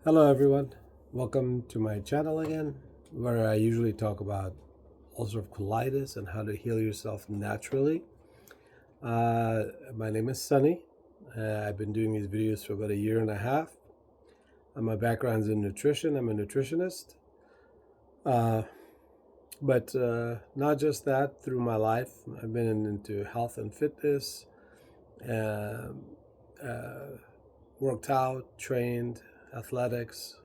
Hello everyone, welcome to my channel again, where I usually talk about ulcerative colitis and how to heal yourself naturally. My name is Sunny. I've been doing these videos for about a year and a half. My background is in nutrition. I'm a nutritionist. Uh, but not just that, through my life, I've been into health and fitness, um, uh, worked out, trained, athletics,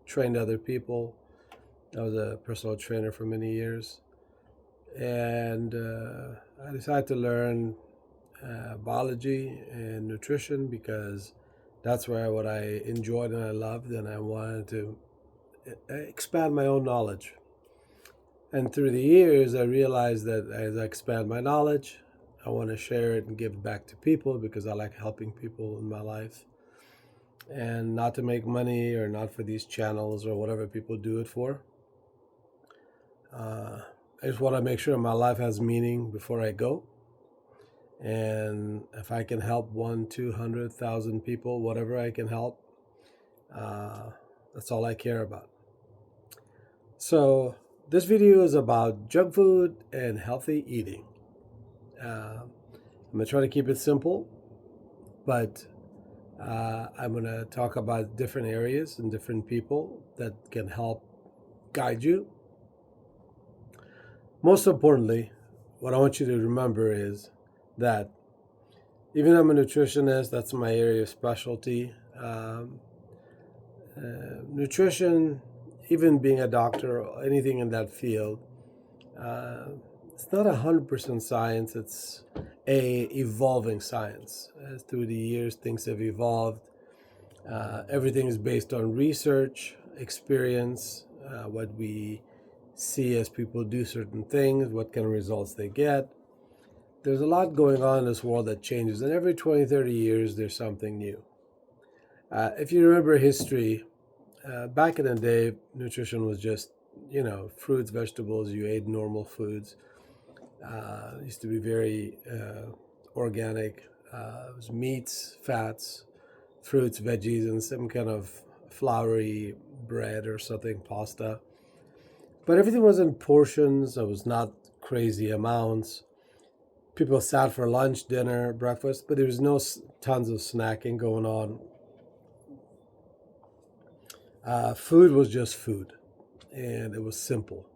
trained other people. I was a personal trainer for many years, and I decided to learn biology and nutrition because that's where what I enjoyed and I loved, and I wanted to expand my own knowledge. And through the years, I realized that as I expand my knowledge, I want to share it and give it back to people because I like helping people in my life, and not to make money or not for these channels or whatever people do it for. Uh, I just want to make sure my life has meaning before I go. And if I can help 1, 200,000 people, whatever I can help, uh, that's all I care about. So this video is about junk food and healthy eating. I'm gonna try to keep it simple, but I'm gonna talk about different areas and different people that can help guide you. Most importantly, what I want you to remember is that even though I'm a nutritionist, that's my area of specialty. Nutrition, even being a doctor or anything in that field, uh, it's not 100% science. It's a evolving science. As through the years, things have evolved. Everything is based on research, experience, what we see as people do certain things, what kind of results they get. There's a lot going on in this world that changes, and every 20, 30 years, there's something new. If you remember history, back in the day, nutrition was just, fruits, vegetables, you ate normal foods. It used to be very organic. It was meats, fats, fruits, veggies, and some kind of floury bread or something, pasta. But everything was in portions. It was not crazy amounts. People sat for lunch, dinner, breakfast, but there was no tons of snacking going on. Food was just food, and it was simple.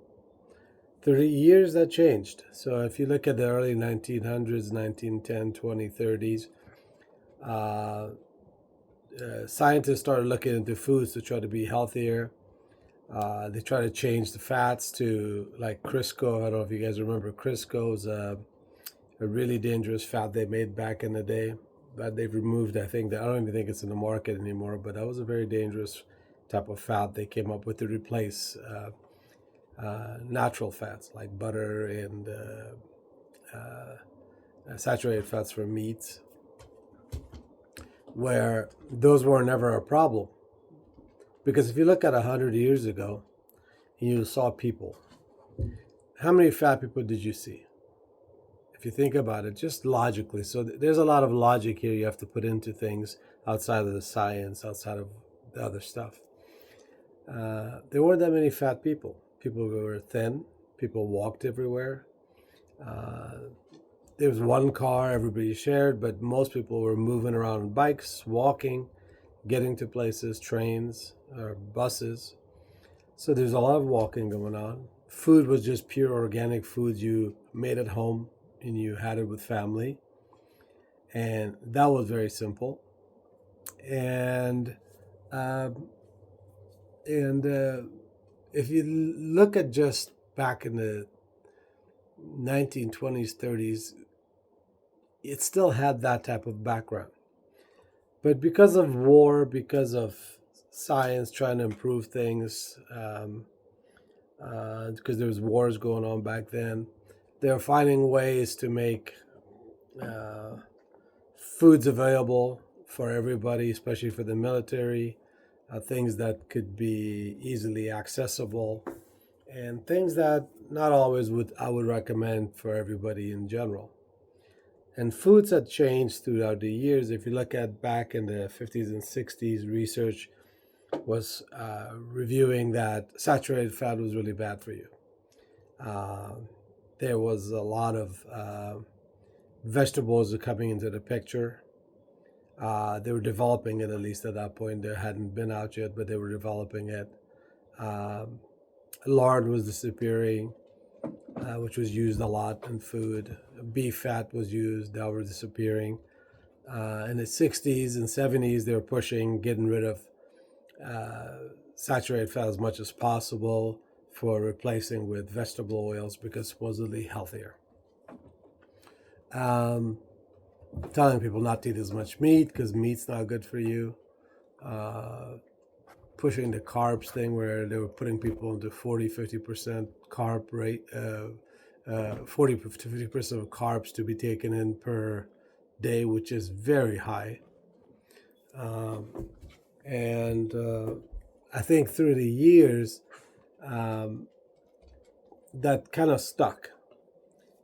30 years that changed. So if you look at the early 1900s, 1910, 20, 30s, uh, scientists started looking into foods to try to be healthier. They try to change the fats to like Crisco. I don't know if you guys remember Crisco was a really dangerous fat they made back in the day, but they've removed. I think that I don't even think it's in the market anymore. But that was a very dangerous type of fat they came up with to replace natural fats like butter and saturated fats from meats, where those were never a problem. Because if you look at 100 years ago, and you saw people, how many fat people did you see? If you think about it, just logically. So there's a lot of logic here you have to put into things outside of the science, outside of the other stuff. There weren't that many fat people. People were thin. People walked everywhere. Uh, there was one car everybody shared, but most people were moving around on bikes, walking, getting to places, trains or buses. So there's a lot of walking going on. Food was just pure organic food you made at home and you had it with family. And that was very simple. And um, and if you look at just back in the 1920s, 30s, it still had that type of background. But because of war, because of science trying to improve things, because there was wars going on back then, they're finding ways to make uh, foods available for everybody, especially for the military, things that could be easily accessible, and things that not always would I would recommend for everybody in general. And foods have changed throughout the years. If you look at back in the 50s and 60s research, was reviewing that saturated fat was really bad for you. There was a lot of vegetables coming into the picture. They were developing it, at least at that point. They hadn't been out yet, but they were developing it. Lard was disappearing, which was used a lot in food. Beef fat was used, that was disappearing. In the 60s and 70s, they were pushing getting rid of saturated fat as much as possible for replacing with vegetable oils because supposedly healthier. Telling people not to eat as much meat because meat's not good for you. Pushing the carbs thing where they were putting people into 40-50% carb rate, 40-50% of carbs to be taken in per day, which is very high. And I think through the years, that kind of stuck.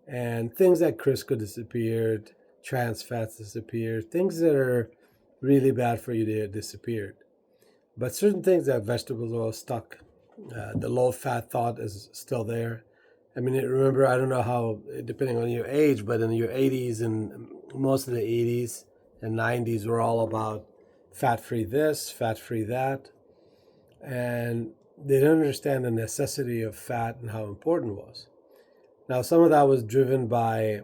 And things like Crisco disappeared, trans fats disappeared, things that are really bad for you, they disappeared. But certain things like vegetable oil stuck. The low fat thought is still there. I mean, remember, I don't know how, depending on your age, but in your 80s and most of the 80s and 90s were all about fat-free this, fat-free that. And they didn't understand the necessity of fat and how important it was. Now, some of that was driven by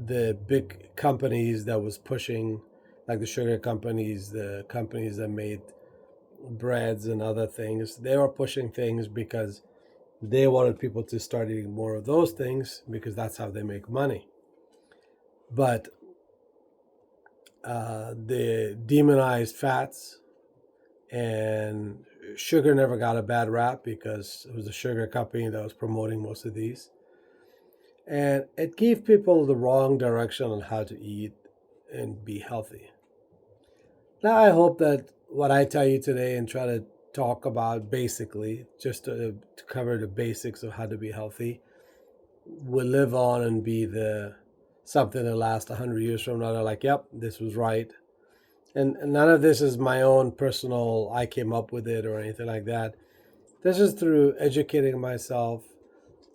the big companies that was pushing, like the sugar companies, the companies that made breads and other things. They were pushing things because they wanted people to start eating more of those things because that's how they make money. But they demonized fats, and sugar never got a bad rap because it was a sugar company that was promoting most of these. And it gave people the wrong direction on how to eat and be healthy. Now, I hope that what I tell you today and try to talk about basically, just to cover the basics of how to be healthy, will live on and be something that lasts 100 years from now. They're like, yep, this was right. And none of this is my own personal, I came up with it or anything like that. This is through educating myself,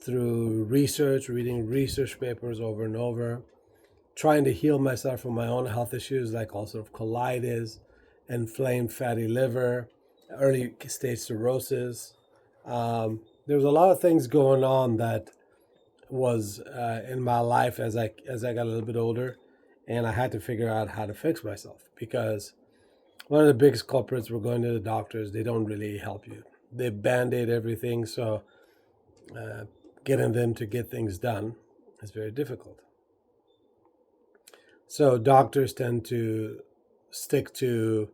through research, reading research papers over and over, trying to heal myself from my own health issues like ulcerative colitis, inflamed fatty liver, early stage cirrhosis. There's a lot of things going on that was in my life as I got a little bit older, and I had to figure out how to fix myself because one of the biggest culprits were going to the doctors. They don't really help you. They band-aid everything, so getting them to get things done is very difficult. So doctors tend to stick to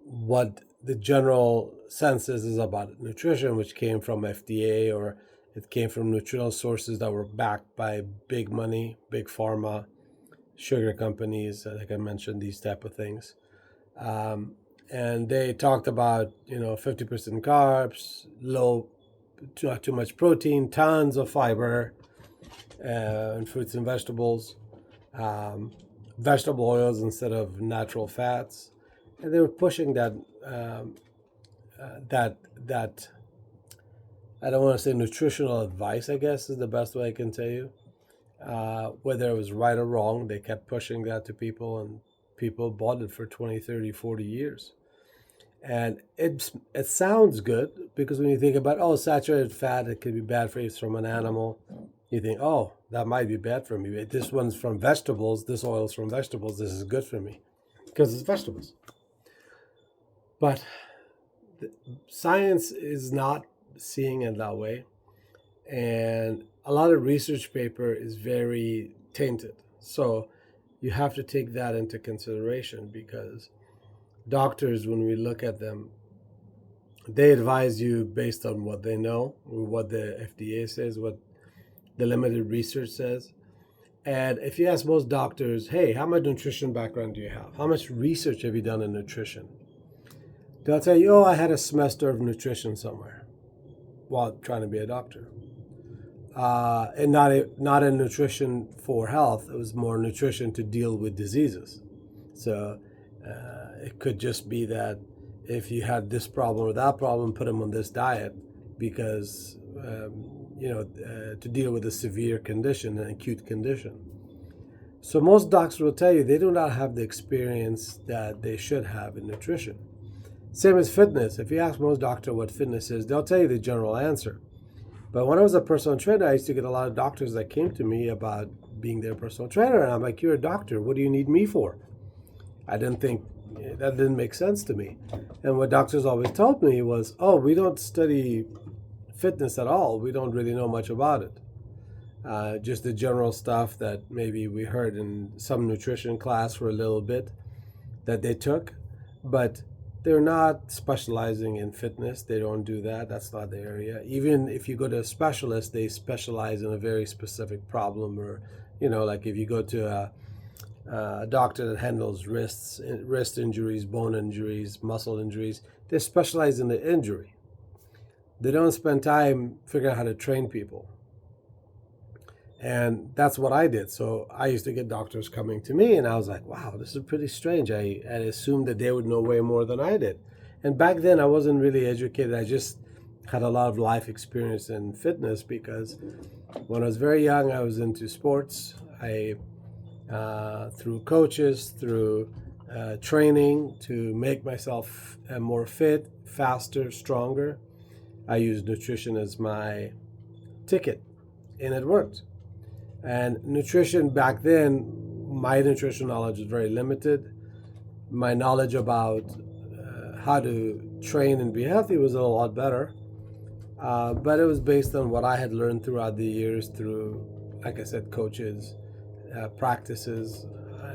what the general census is about nutrition, which came from FDA or it came from nutritional sources that were backed by big money, big pharma, sugar companies, like I mentioned, these type of things. And they talked about 50% carbs, not too much protein, tons of fiber, and fruits and vegetables, vegetable oils instead of natural fats, and they were pushing that I don't want to say nutritional advice, I guess is the best way I can tell you. Whether it was right or wrong, they kept pushing that to people, and people bought it for 20, 30, 40 years. And it sounds good because when you think about, saturated fat, it could be bad for you, it's from an animal. You think, that might be bad for me. This one's from vegetables, this oil's from vegetables, this is good for me because it's vegetables. But science is not seeing it that way. And a lot of research paper is very tainted. So you have to take that into consideration because doctors, when we look at them, they advise you based on what they know, or what the FDA says, what the limited research says. And if you ask most doctors, hey, how much nutrition background do you have? How much research have you done in nutrition? They'll tell you, I had a semester of nutrition somewhere while trying to be a doctor. And not in nutrition for health. It was more nutrition to deal with diseases. So it could just be that if you had this problem or that problem, put them on this diet because, to deal with a severe condition, an acute condition. So most doctors will tell you they do not have the experience that they should have in nutrition. Same as fitness. If you ask most doctors what fitness is, they'll tell you the general answer. But when I was a personal trainer, I used to get a lot of doctors that came to me about being their personal trainer. And I'm like, you're a doctor. What do you need me for? I didn't think that didn't make sense to me. And what doctors always told me was, oh, we don't study fitness at all. We don't really know much about it. Just the general stuff that maybe we heard in some nutrition class for a little bit that they took. But they're not specializing in fitness. They don't do that. That's not the area. Even if you go to a specialist, they specialize in a very specific problem. Or, like if you go to a doctor that handles wrist injuries, bone injuries, muscle injuries, they specialize in the injury. They don't spend time figuring out how to train people. And that's what I did. So I used to get doctors coming to me, and I was like, wow, this is pretty strange. I assumed that they would know way more than I did. And back then, I wasn't really educated. I just had a lot of life experience in fitness because when I was very young, I was into sports. Through coaches, through training to make myself more fit, faster, stronger, I used nutrition as my ticket, and it worked. And nutrition back then, my nutrition knowledge was very limited. My knowledge about how to train and be healthy was a lot better. But it was based on what I had learned throughout the years through, like I said, coaches, practices,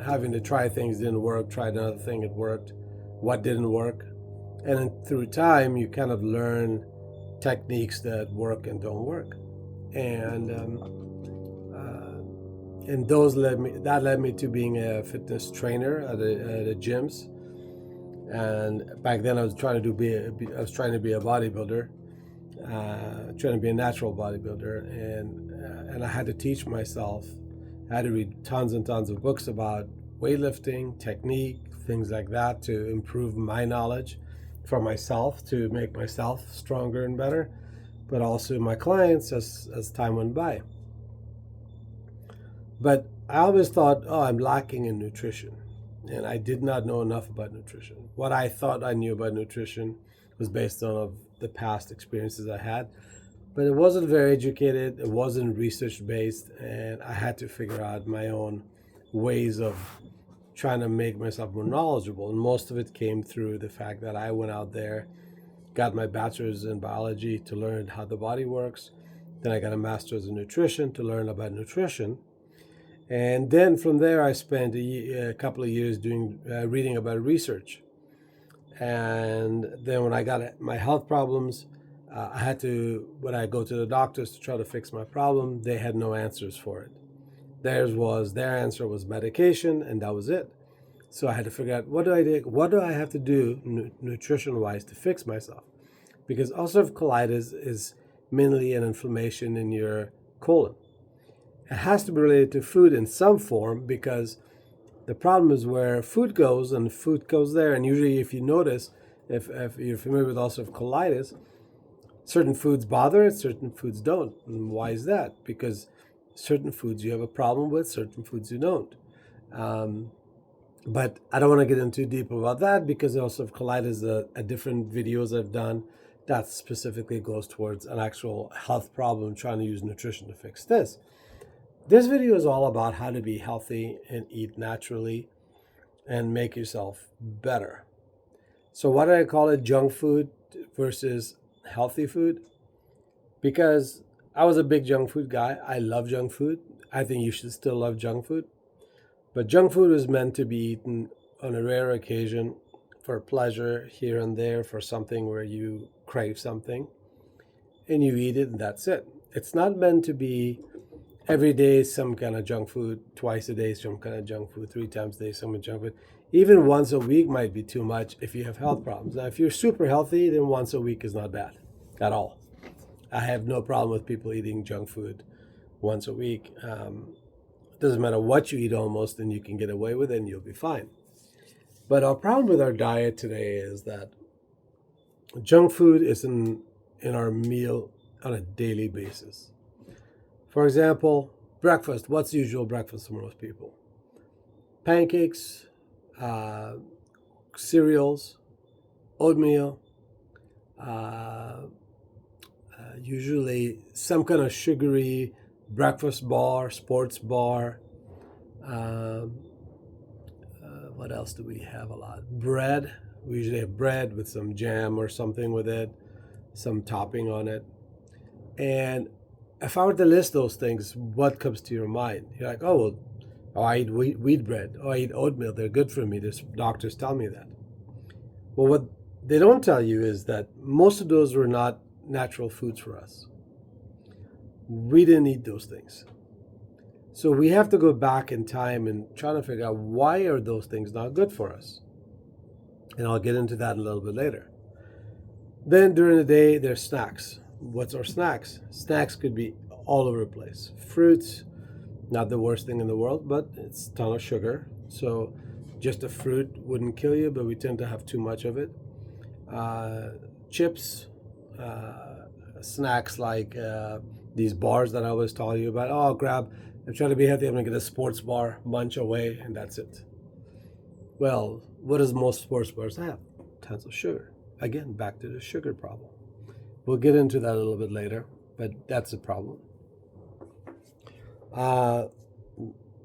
having to try things didn't work, tried another thing, it worked, what didn't work. And then through time, you kind of learn techniques that work and don't work. And those led me to being a fitness trainer at the gyms. And back then I was trying to be a bodybuilder, trying to be a natural bodybuilder, and I had to teach myself. I had to read tons and tons of books about weightlifting, technique, things like that to improve my knowledge for myself, to make myself stronger and better, but also my clients as time went by. But I always thought, oh, I'm lacking in nutrition. And I did not know enough about nutrition. What I thought I knew about nutrition was based on the past experiences I had. But it wasn't very educated, it wasn't research based, and I had to figure out my own ways of trying to make myself more knowledgeable. And most of it came through the fact that I went out there, got my bachelor's in biology to learn how the body works. Then I got a master's in nutrition to learn about nutrition. And then from there, I spent a couple of years reading about research. And then when I got my health problems, when I go to the doctors to try to fix my problem, they had no answers for it. Their answer was medication, and that was it. So I had to figure out, what do I have to do nutrition-wise to fix myself? Because ulcerative colitis is mainly an inflammation in your colon. It has to be related to food in some form, because the problem is where food goes, and food goes there. And usually, if you notice, if you're familiar with ulcerative colitis, certain foods bother it, certain foods don't. And why is that? Because certain foods you have a problem with, certain foods you don't. But I don't want to get into deep about that, because ulcerative colitis, a different videos I've done that specifically goes towards an actual health problem, trying to use nutrition to fix this. This video is all about how to be healthy and eat naturally and make yourself better. So why did I call it junk food versus healthy food? Because I was a big junk food guy. I love junk food. I think you should still love junk food. But junk food is meant to be eaten on a rare occasion for pleasure here and there, for something where you crave something and you eat it and that's it. It's not meant to be every day some kind of junk food, twice a day some kind of junk food, 3 times a day some kind of junk food. Even once a week might be too much if you have health problems. Now, if you're super healthy, then once a week is not bad at all. I have no problem with people eating junk food once a week. It doesn't matter what you eat almost, and you can get away with it and you'll be fine. But our problem with our diet today is that Junk food is in our meal on a daily basis. For example, breakfast. What's the usual breakfast for most people? Pancakes, uh, cereals, oatmeal, uh, usually some kind of sugary breakfast bar, sports bar. Um, what else do we have a lot? Bread. We usually have bread with some jam or something with it, some topping on it. And if I were to list those things, what comes to your mind? You're like, oh, well, oh, I eat wheat bread. Oh, I eat oatmeal. They're good for me. There's doctors tell me that. Well, what they don't tell you is that most of those were not natural foods for us. We didn't eat those things. So we have to go back in time and try to figure out why are those things not good for us. And I'll get into that a little bit later. Then during the day, there's snacks. What's our snacks? Snacks could be all over the place. Fruits, not the worst thing in the world, but it's a ton of sugar. So just a fruit wouldn't kill you, but we tend to have too much of it. Uh, Chips, uh, snacks like these bars that I was telling you about. Oh, I'll grab, I'm trying to be healthy, I'm gonna get a sports bar, munch away, and that's it. Well, what does most sports bars have? Tons of sugar. Again, back to the sugar problem. We'll get into that a little bit later, but that's a problem. Uh,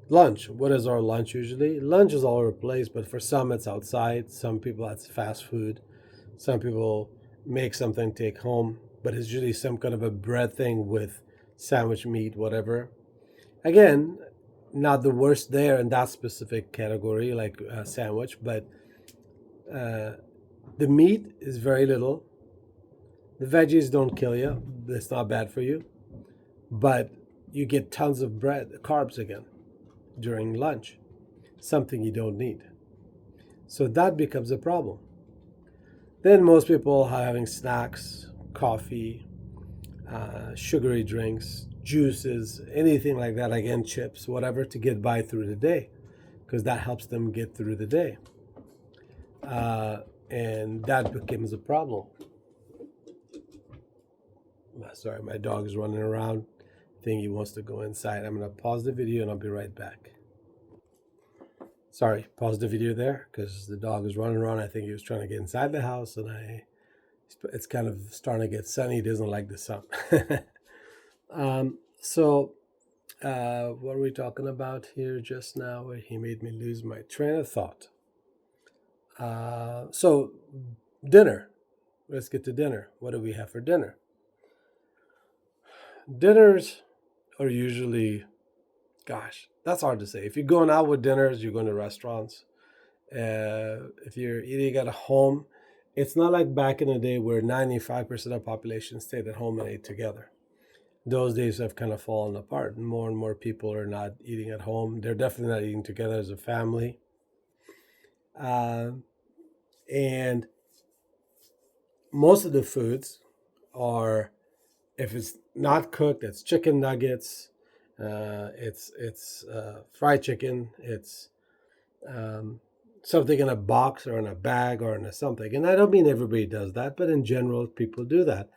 Lunch. What is our lunch usually? Lunch is all over the place, but for some it's outside. Some people that's fast food. Some people make something take home, but it's usually some kind of a bread thing with sandwich meat, whatever. Again, not the worst there in that specific category, like a sandwich, but uh, the meat is very little. The veggies don't kill you. It's not bad for you, but you get tons of bread, carbs again during lunch, something you don't need. So that becomes a problem. Then most people are having snacks, coffee, sugary drinks, juices, anything like that, again, chips, whatever, to get by through the day, because that helps them get through the day. And that becomes a problem. Sorry, my dog is running around. I think he wants to go inside. I'm going to pause the video and I'll be right back. Sorry, pause the video there because the dog is running around. I think he was trying to get inside the house, and it's kind of starting to get sunny. He doesn't like the sun. So what are we talking about here just now? He made me lose my train of thought. So dinner. Let's get to dinner. What do we have for dinner? Dinners are usually, gosh, that's hard to say. If you're going out with dinners, you're going to restaurants. If you're eating at home, it's not like back in the day where 95% of the population stayed at home and ate together. Those days have kind of fallen apart. More and more people are not eating at home. They're definitely not eating together as a family. And most of the foods are, if it's not cooked, it's chicken nuggets, it's fried chicken, it's something in a box or in a bag or in a something. And I don't mean everybody does that, but in general, people do that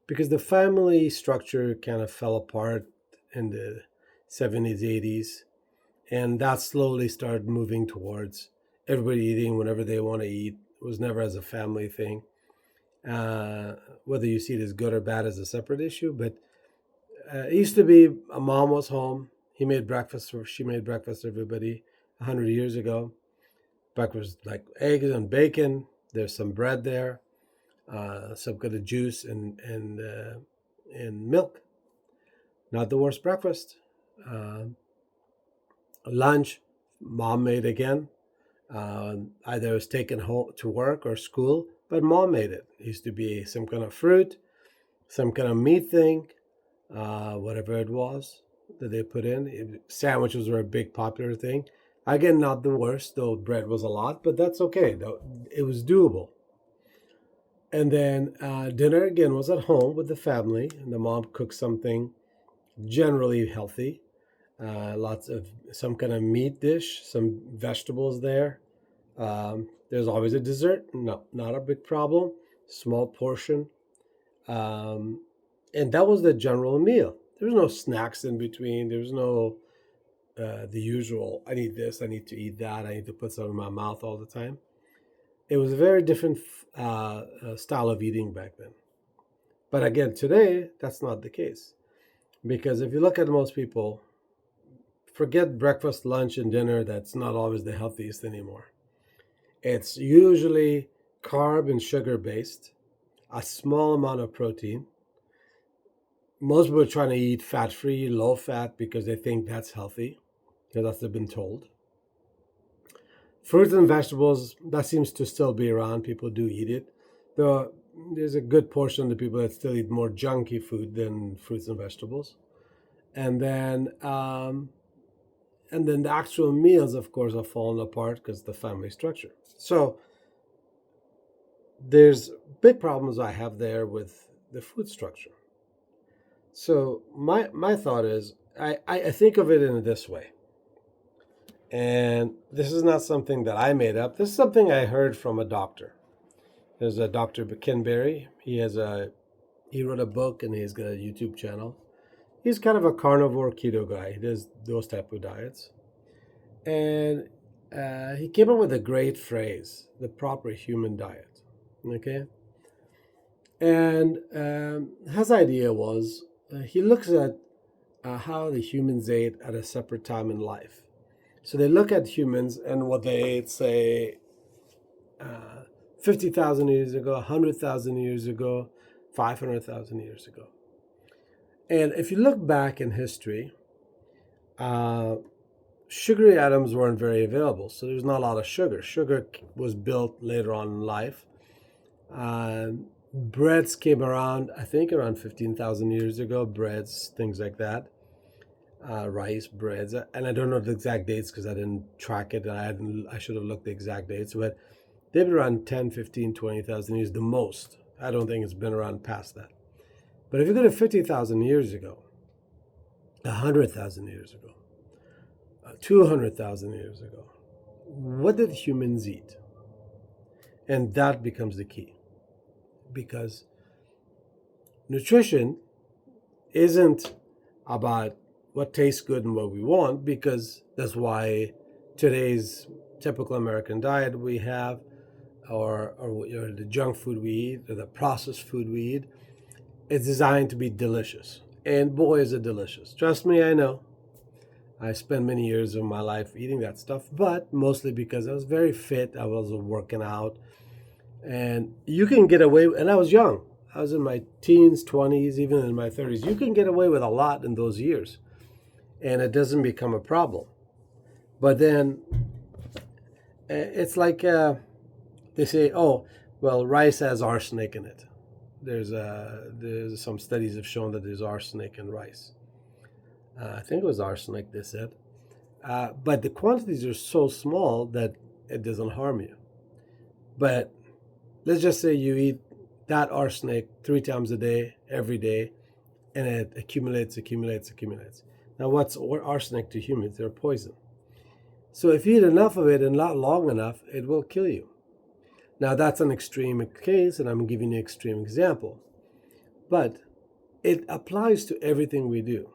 because the family structure kind of fell apart in the 70s, 80s, and that slowly started moving towards everybody eating whenever they want to eat. It was never as a family thing. Whether you see it as good or bad is a separate issue, but it used to be a mom was home. He made breakfast, or she made breakfast for everybody 100 years ago. Breakfast like eggs and bacon. There's some bread there, some kind of juice and milk. Not the worst breakfast. Uh, Lunch, mom made again. Either it was taken home to work or school, but mom made it. It used to be some kind of fruit, some kind of meat thing, whatever it was that they put in. Sandwiches were a big popular thing. Again, not the worst, though bread was a lot, but that's okay. It was doable. And then dinner again was at home with the family, and the mom cooked something generally healthy. Lots of some kind of meat dish, some vegetables there. There's always a dessert. No, not a big problem. small portion. Um, and that was the general meal. There was no snacks in between. There was no the usual, I need this, I need to eat that, I need to put something in my mouth all the time. It was a very different style of eating back then. But again, today, that's not the case. Because if you look at most people, forget breakfast, lunch, and dinner, that's not always the healthiest anymore. It's usually carb and sugar based, a small amount of protein. Most people are trying to eat fat free, low fat because they think that's healthy, because that's what they've been told. Fruits and vegetables, that seems to still be around. People do eat it. Though there's a good portion of the people that still eat more junky food than fruits and vegetables. And then the actual meals, of course, are falling apart because the family structure. So there's big problems I have there with the food structure. So my thought is, I think of it in this way. And this is not something that I made up. This is something I heard from a doctor. There's a Dr. Ken Berry. He wrote a book and he's got a YouTube channel. He's kind of a carnivore keto guy. He does those type of diets. And he came up with a great phrase, the proper human diet. Okay? And his idea was he looks at how the humans ate at a separate time in life. So they look at humans and what they ate, say, 50,000 years ago, 100,000 years ago, 500,000 years ago. And if you look back in history, sugary items weren't very available. So there's not a lot of sugar. Sugar was built later on in life. Breads came around, I think, around 15,000 years ago. Breads, things like that. Rice, breads, and I don't know the exact dates because I didn't track it. I should have looked the exact dates, but they've been around 10, 15, 20,000 years the most. I don't think it's been around past that. But if you go to 50,000 years ago, 100,000 years ago, 200,000 years ago, what did humans eat? And that becomes the key. Because nutrition isn't about what tastes good and what we want, because that's why today's typical American diet we have, or the junk food we eat, or the processed food we eat, it's designed to be delicious. And boy, is it delicious. Trust me, I know. I spent many years of my life eating that stuff, but mostly because I was very fit. I was working out. And you can get away, and I was young. I was in my teens, 20s, even in my 30s. You can get away with a lot in those years, and it doesn't become a problem. But then it's like they say, oh, well, rice has arsenic in it. There's some studies have shown that there's arsenic in rice. I think it was arsenic, they said. But the quantities are so small that it doesn't harm you. But let's just say you eat that arsenic 3 times a day, every day, and it accumulates. Now, what's arsenic to humans? They're poison. So if you eat enough of it and not long enough, it will kill you. Now, that's an extreme case, and I'm giving you an extreme example. But it applies to everything we do.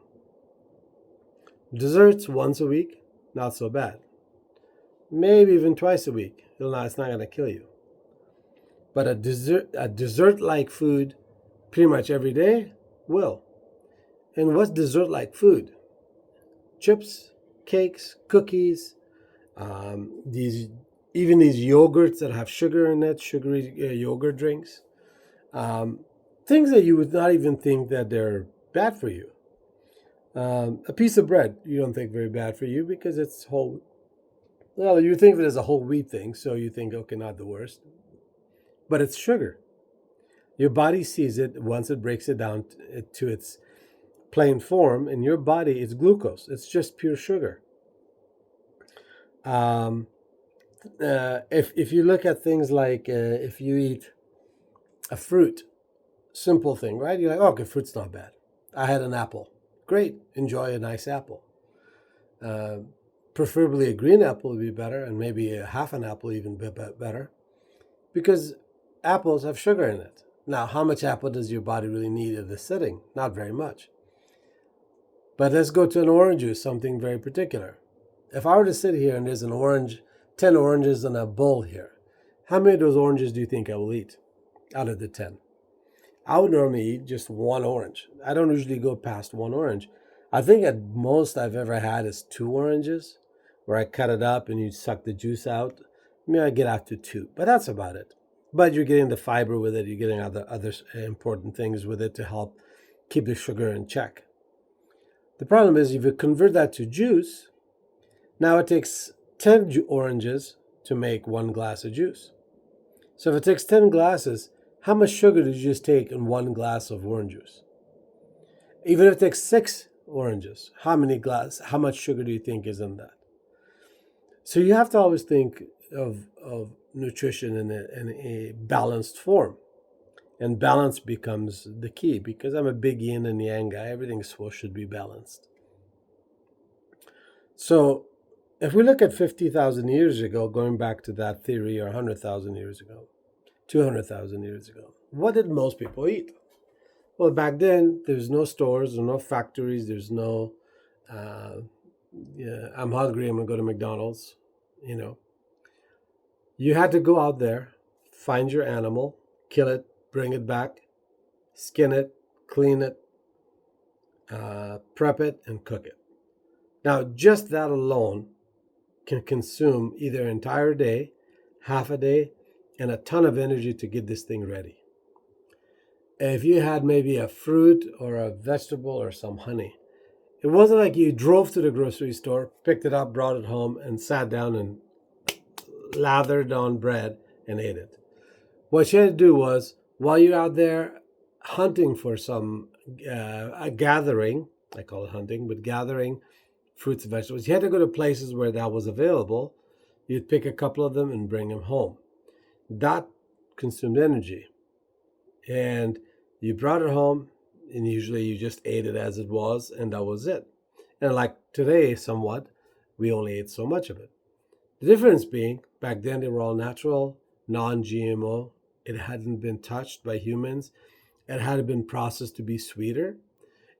Desserts once a week, not so bad. Maybe even twice a week. It's not going to kill you. But a dessert-like food pretty much every day will. And what's dessert-like food? Chips, cakes, cookies, these yogurts that have sugar in it, sugary yogurt drinks, things that you would not even think that they're bad for you. A piece of bread you don't think very bad for you because it's whole. Well, you think of it as a whole wheat thing, so you think, okay, not the worst. But it's sugar. Your body sees it once it breaks it down to its plain form. In your body, it's glucose. It's just pure sugar. If you look at things like if you eat a fruit, simple thing, right? You're like, oh, okay, fruit's not bad. I had an apple. Great. Enjoy a nice apple. Preferably a green apple would be better, and maybe a half an apple even better. Because apples have sugar in it. Now, how much apple does your body really need at this setting? Not very much. But let's go to an orange juice, something very particular. If I were to sit here and there's 10 oranges in a bowl here, how many of those oranges do you think I will eat out of the 10? I would normally eat just one orange. I don't usually go past one orange. I think at most I've ever had is 2 oranges, where I cut it up and you suck the juice out. Maybe I get out to 2, but that's about it. But you're getting the fiber with it, you're getting other important things with it to help keep the sugar in check. The problem is if you convert that to juice, now it takes 10 oranges to make 1 glass of juice. So if it takes 10 glasses, how much sugar did you just take in 1 glass of orange juice? Even if it takes 6 oranges, how much sugar do you think is in that? So you have to always think of nutrition in a balanced form. And balance becomes the key, because I'm a big yin and yang guy. Everything should be balanced. So if we look at 50,000 years ago, going back to that theory, or 100,000 years ago, 200,000 years ago, what did most people eat? Well, back then, there's no stores, there's no factories, there's no, I'm hungry, I'm going to go to McDonald's, You had to go out there, find your animal, kill it, bring it back, skin it, clean it, prep it, and cook it. Now, just that alone can consume either an entire day, half a day, and a ton of energy to get this thing ready. If you had maybe a fruit or a vegetable or some honey, it wasn't like you drove to the grocery store, picked it up, brought it home, and sat down and lathered on bread and ate it. What you had to do was, while you're out there hunting for some gathering, I call it hunting, but gathering fruits and vegetables, you had to go to places where that was available. You'd pick a couple of them and bring them home. That consumed energy. And you brought it home, and usually you just ate it as it was, and that was it. And like today, somewhat, we only ate so much of it. The difference being, back then they were all natural, non-GMO. It hadn't been touched by humans. It had been processed to be sweeter.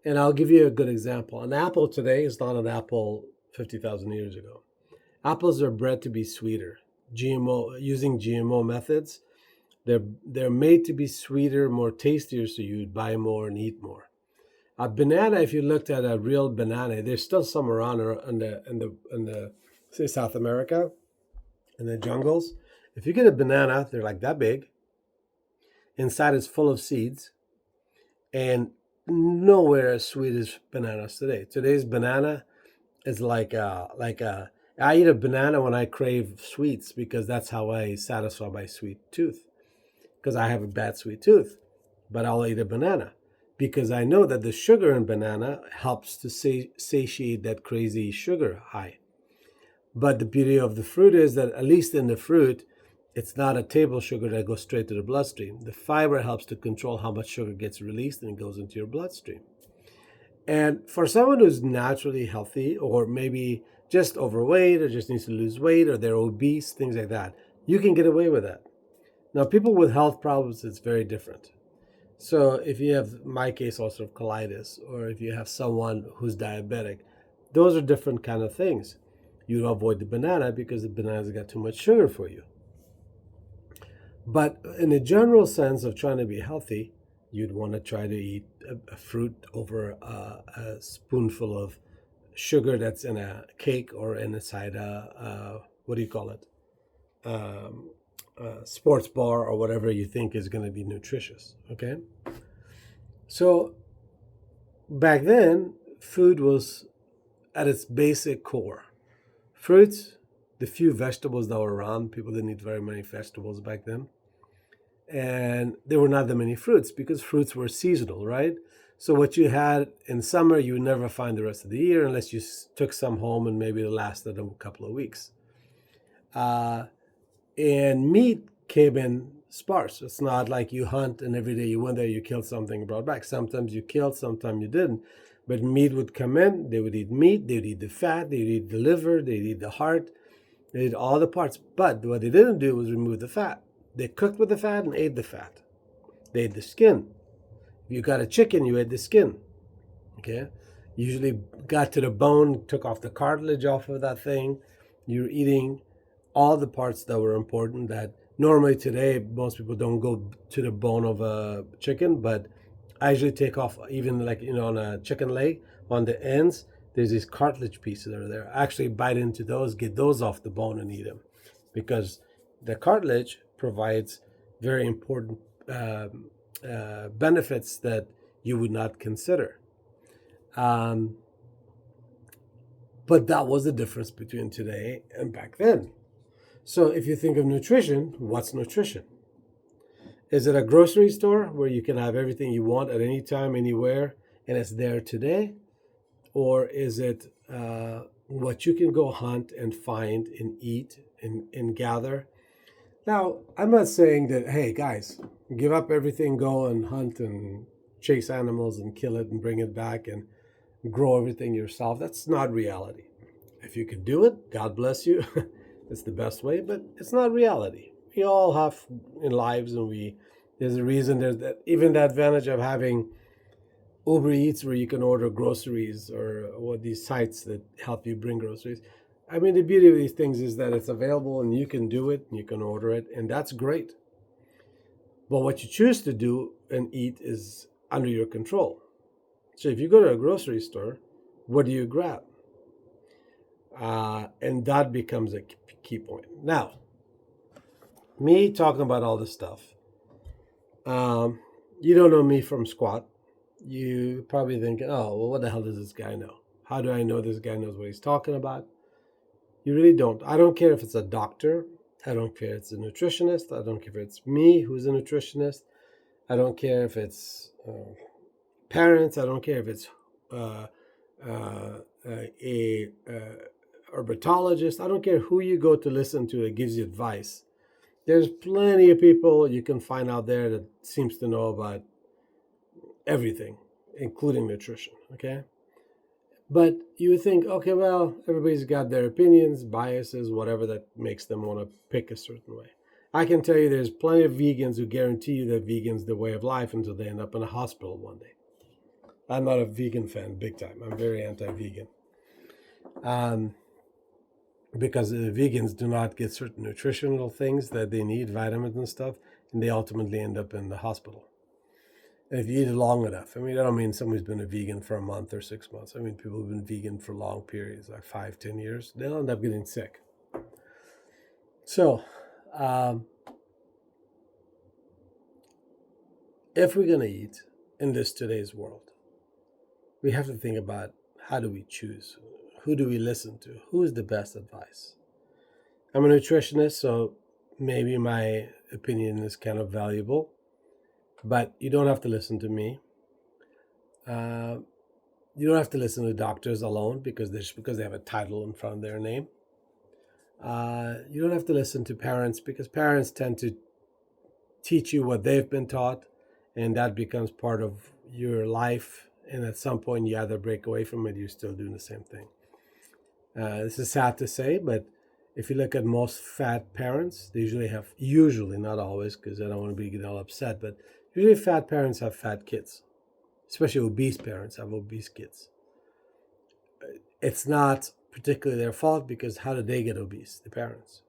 And I'll give you a good example. An apple today is not an apple 50,000 years ago. Apples are bred to be sweeter. Using GMO methods, they're made to be sweeter, more tastier, so you'd buy more and eat more. A banana, if you looked at a real banana, there's still some around in the say South America, in the jungles. If you get a banana, they're like that big. Inside is full of seeds, and nowhere as sweet as bananas today. Today's banana is like I eat a banana when I crave sweets, because that's how I satisfy my sweet tooth, because I have a bad sweet tooth. But I'll eat a banana because I know that the sugar in banana helps to satiate that crazy sugar high. But the beauty of the fruit is that, at least in the fruit, it's not a table sugar that goes straight to the bloodstream. The fiber helps to control how much sugar gets released and goes into your bloodstream. And for someone who's naturally healthy, or maybe just overweight, or just needs to lose weight, or they're obese, things like that, you can get away with that. Now, people with health problems, it's very different. So if you have, in my case, ulcerative colitis, or if you have someone who's diabetic, those are different kind of things. You avoid the banana because the banana's got too much sugar for you. But in a general sense of trying to be healthy, you'd want to try to eat a fruit over a spoonful of sugar that's in a cake or inside a what do you call it? A sports bar, or whatever you think is going to be nutritious. Okay. So back then, food was at its basic core. Fruits, the few vegetables that were around, people didn't eat very many vegetables back then. And there were not that many fruits, because fruits were seasonal, right? So what you had in summer, you would never find the rest of the year, unless you took some home and maybe it lasted a couple of weeks. And meat came in sparse. It's not like you hunt and every day you went there, you killed something and brought back. Sometimes you killed, sometimes you didn't. But meat would come in, they would eat meat, they would eat the fat, they would eat the liver, they would eat the heart, they would eat all the parts. But what they didn't do was remove the fat. They cooked with the fat and ate the fat. They ate the skin. If you got a chicken, you ate the skin. Okay? Usually got to the bone, took off the cartilage off of that thing. You're eating all the parts that were important that normally today most people don't go to the bone of a chicken, but I usually take off, even like, on a chicken leg, on the ends, there's these cartilage pieces that are there. I actually bite into those, get those off the bone and eat them, because the cartilage provides very important benefits that you would not consider. But that was the difference between today and back then. So if you think of nutrition, what's nutrition? Is it a grocery store where you can have everything you want at any time, anywhere, and it's there today? Or is it what you can go hunt and find and eat and gather? Now, I'm not saying that, hey, guys, give up everything, go and hunt and chase animals and kill it and bring it back and grow everything yourself. That's not reality. If you can do it, God bless you. It's the best way, but it's not reality. We all have in lives, and there's a reason. There's that, even the advantage of having Uber Eats, where you can order groceries, or these sites that help you bring groceries. I mean, the beauty of these things is that it's available and you can do it and you can order it, and that's great. But what you choose to do and eat is under your control. So if you go to a grocery store, what do you grab? And that becomes a key point. Now, me talking about all this stuff, you don't know me from squat. You probably think, oh, well, what the hell does this guy know? How do I know this guy knows what he's talking about? You really don't. I don't care if it's a doctor. I don't care if it's a nutritionist. I don't care if it's me who's a nutritionist. I don't care if it's parents. I don't care if it's a herpetologist. I don't care who you go to listen to that gives you advice. There's plenty of people you can find out there that seems to know about everything, including nutrition, okay? But you would think, okay, well, everybody's got their opinions, biases, whatever that makes them want to pick a certain way. I can tell you there's plenty of vegans who guarantee you that vegan's the way of life until they end up in a hospital one day. I'm not a vegan fan, big time. I'm very anti-vegan. Because the vegans do not get certain nutritional things that they need, vitamins and stuff, and they ultimately end up in the hospital. And if you eat it long enough, I mean, I don't mean somebody's been a vegan for a month or 6 months. I mean, people who've been vegan for long periods, like 5-10 years, they'll end up getting sick. So, if we're going to eat in this today's world, we have to think about, how do we choose? Who do we listen to? Who is the best advice? I'm a nutritionist, so maybe my opinion is kind of valuable, but you don't have to listen to me. You don't have to listen to doctors alone because they have a title in front of their name. You don't have to listen to parents because parents tend to teach you what they've been taught, and that becomes part of your life. And at some point, you either break away from it, you're still doing the same thing. This is sad to say, but if you look at most fat parents, they usually, not always, because I don't want to be getting all upset, but usually fat parents have fat kids. Especially obese parents have obese kids. It's not particularly their fault, because how did they get obese? The parents.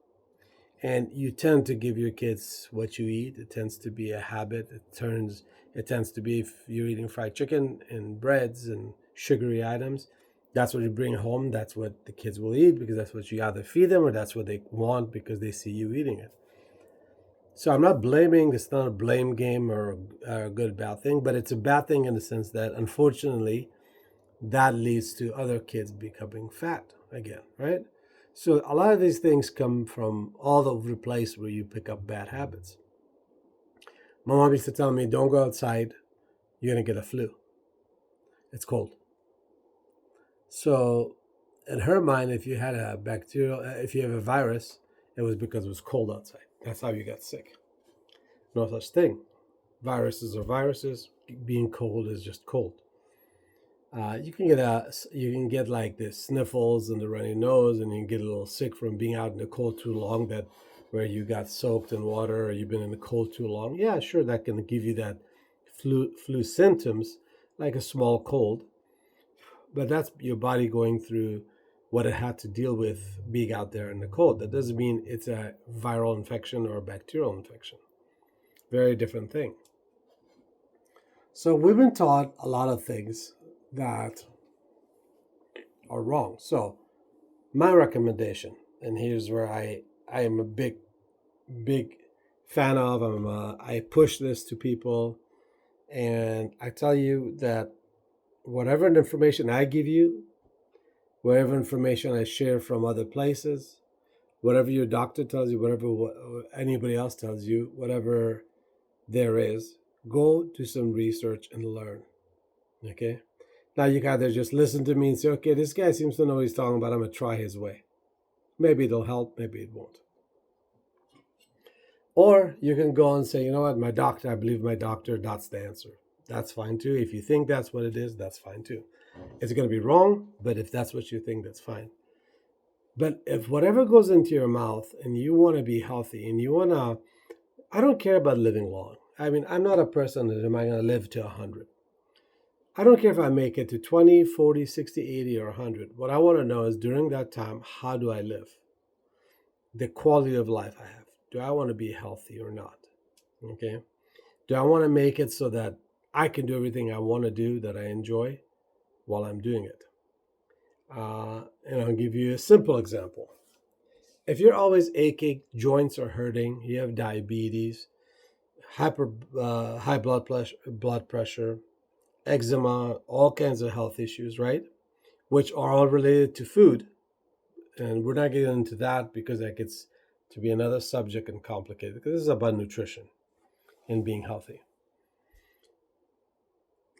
And you tend to give your kids what you eat. It tends to be a habit. It tends to be, if you're eating fried chicken and breads and sugary items, that's what you bring home. That's what the kids will eat, because that's what you either feed them or that's what they want because they see you eating it. So I'm not blaming. It's not a blame game or a good, bad thing, but it's a bad thing in the sense that, unfortunately, that leads to other kids becoming fat again, right? So a lot of these things come from all over the place where you pick up bad habits. My mom used to tell me, don't go outside, you're going to get a flu. It's cold. So in her mind, if you had a if you have a virus, it was because it was cold outside. That's how you got sick. No such thing. Viruses are viruses. Being cold is just cold. You can get like the sniffles and the runny nose, and you can get a little sick from being out in the cold too long. That where you got soaked in water or you've been in the cold too long. Yeah, sure, that can give you that flu symptoms like a small cold, but that's your body going through what it had to deal with being out there in the cold. That doesn't mean it's a viral infection or a bacterial infection. Very different thing. So we've been taught a lot of things that are wrong. So my recommendation, and here's where I am a big fan of. I push this to people, and I tell you that whatever information I give you, whatever information I share from other places, whatever your doctor tells you, whatever anybody else tells you, whatever there is, go do some research and learn. Okay? Now you can either just listen to me and say, okay, this guy seems to know what he's talking about. I'm going to try his way. Maybe it'll help, maybe it won't. Or you can go and say, you know what, my doctor, I believe my doctor, that's the answer. That's fine too. If you think that's what it is, that's fine too. It's going to be wrong, but if that's what you think, that's fine. But if whatever goes into your mouth and you want to be healthy and you want to, I don't care about living long. I mean, I'm not a person that am I going to live to 100. I don't care if I make it to 20, 40, 60, 80, or 100. What I want to know is during that time, how do I live? The quality of life I have. Do I want to be healthy or not? Okay. Do I want to make it so that I can do everything I want to do that I enjoy while I'm doing it? And I'll give you a simple example. If you're always aching, joints are hurting, you have diabetes, high blood pressure, eczema, all kinds of health issues, right? Which are all related to food. And we're not getting into that because that gets to be another subject and complicated, because this is about nutrition and being healthy.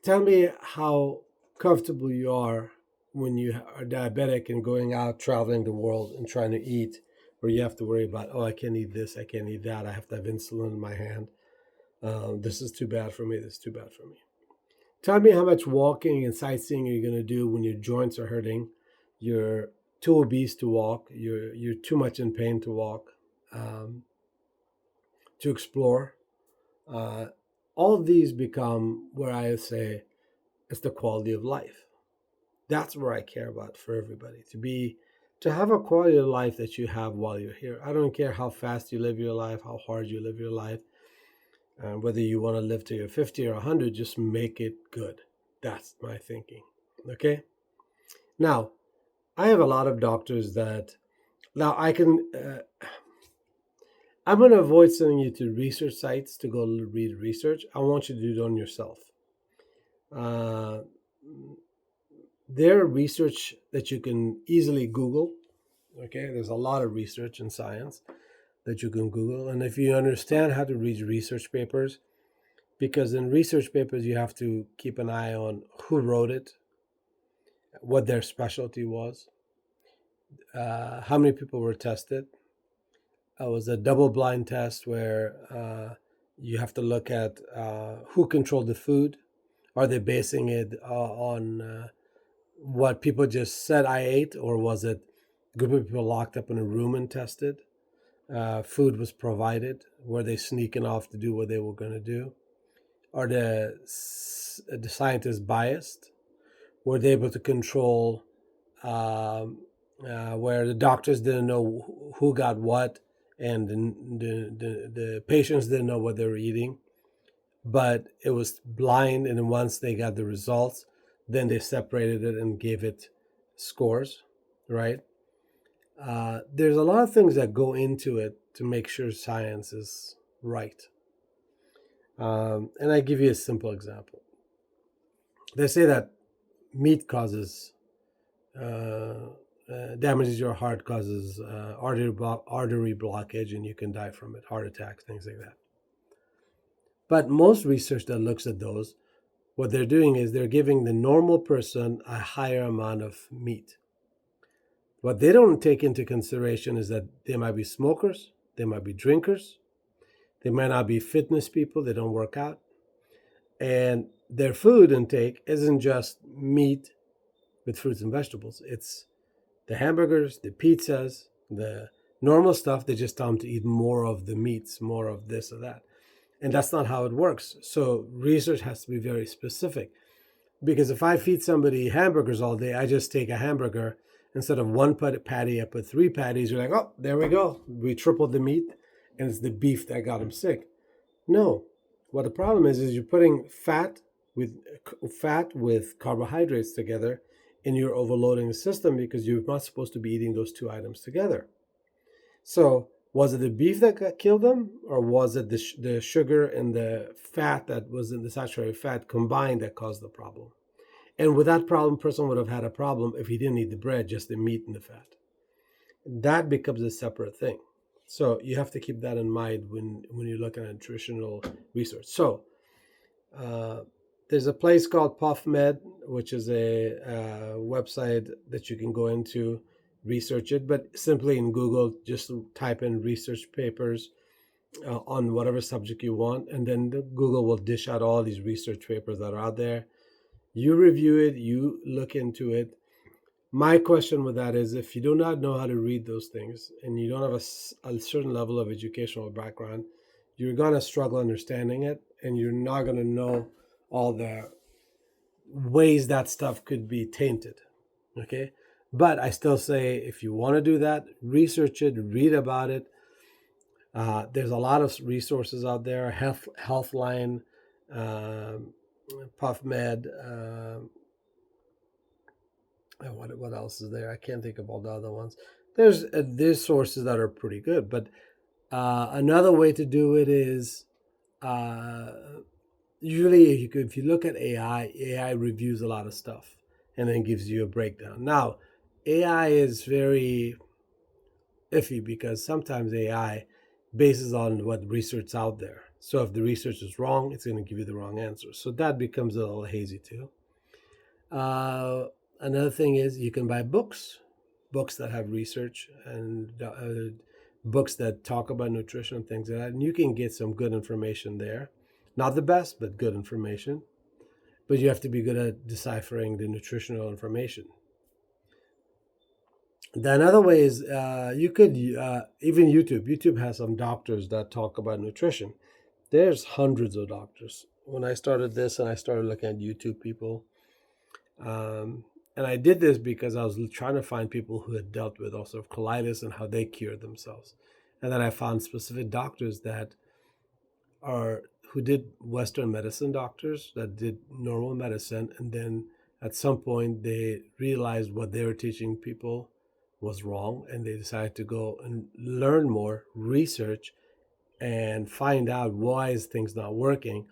Tell me how comfortable you are when you are diabetic and going out traveling the world and trying to eat, where you have to worry about, oh, I can't eat this, I can't eat that, I have to have insulin in my hand. This is too bad for me, this is too bad for me. Tell me how much walking and sightseeing you're going to do when your joints are hurting, you're too obese to walk, you're too much in pain to walk, to explore. All of these become where I say it's the quality of life. That's where I care about for everybody, to have a quality of life that you have while you're here. I don't care how fast you live your life, how hard you live your life, whether you want to live to your 50 or 100, just make it good. That's my thinking. Okay. Now, I have a lot of doctors that now I can. I'm going to avoid sending you to research sites to go read research. I want you to do it on yourself. There are research that you can easily Google. Okay, there's a lot of research in science that you can Google. And if you understand how to read research papers, because in research papers you have to keep an eye on who wrote it, what their specialty was, how many people were tested. It was a double-blind test where you have to look at who controlled the food. Are they basing it on what people just said I ate, or was it a group of people locked up in a room and tested? Food was provided. Were they sneaking off to do what they were going to do? Are the scientists biased? Were they able to control where the doctors didn't know who got what, and the patients didn't know what they were eating, but it was blind, and then once they got the results, then they separated it and gave it scores, right? There's a lot of things that go into it to make sure science is right. And I give you a simple example. They say that meat causes damages your heart, causes artery blockage, and you can die from it, heart attacks, things like that. But most research that looks at those, what they're doing is they're giving the normal person a higher amount of meat. What they don't take into consideration is that they might be smokers, they might be drinkers, they might not be fitness people, they don't work out. And their food intake isn't just meat with fruits and vegetables. It's the hamburgers, the pizzas, the Normal stuff, they just tell them to eat more of the meats, more of this or that. And that's not how it works. So research has to be very specific. Because if I feed somebody hamburgers all day, I just take a hamburger. Instead of one patty, I put 3 patties. You're like, oh, there we go. We tripled the meat, and it's the beef that got them sick. No. What the problem is you're putting fat with carbohydrates together, and you're overloading the system because you're not supposed to be eating those 2 items together. So was it the beef that killed them, or was it the sugar and the fat that was in the saturated fat combined that caused the problem? And with that problem, person would have had a problem if he didn't eat the bread, just the meat and the fat. That becomes a separate thing. So you have to keep that in mind when you look at nutritional research. So there's a place called PubMed, which is a website that you can go into, research it, but simply in Google, just type in research papers on whatever subject you want, and then Google will dish out all these research papers that are out there. You review it, you look into it. My question with that is, if you do not know how to read those things and you don't have a certain level of educational background, you're going to struggle understanding it, and you're not going to know all the ways that stuff could be tainted. Okay? But I still say, if you want to do that, research it, read about it. There's a lot of resources out there, Healthline, PubMed, what else is there? I can't think of all the other ones. There's sources that are pretty good, but another way to do it is usually if you look at AI reviews a lot of stuff and then gives you a breakdown. Now, AI is very iffy because sometimes AI bases on what research out there. So if the research is wrong, it's going to give you the wrong answer. So that becomes a little hazy too. Another thing is you can buy books that have research, and books that talk about nutrition and things like that. And you can get some good information there. Not the best, but good information. But you have to be good at deciphering the nutritional information. The another way is you could even YouTube. YouTube has some doctors that talk about nutrition. There's hundreds of doctors. When I started this and I started looking at YouTube people, and I did this because I was trying to find people who had dealt with ulcerative colitis and how they cured themselves. And then I found specific doctors who did Western medicine, doctors that did normal medicine. And then at some point they realized what they were teaching people was wrong, and they decided to go and learn more, research, and find out why is things not working,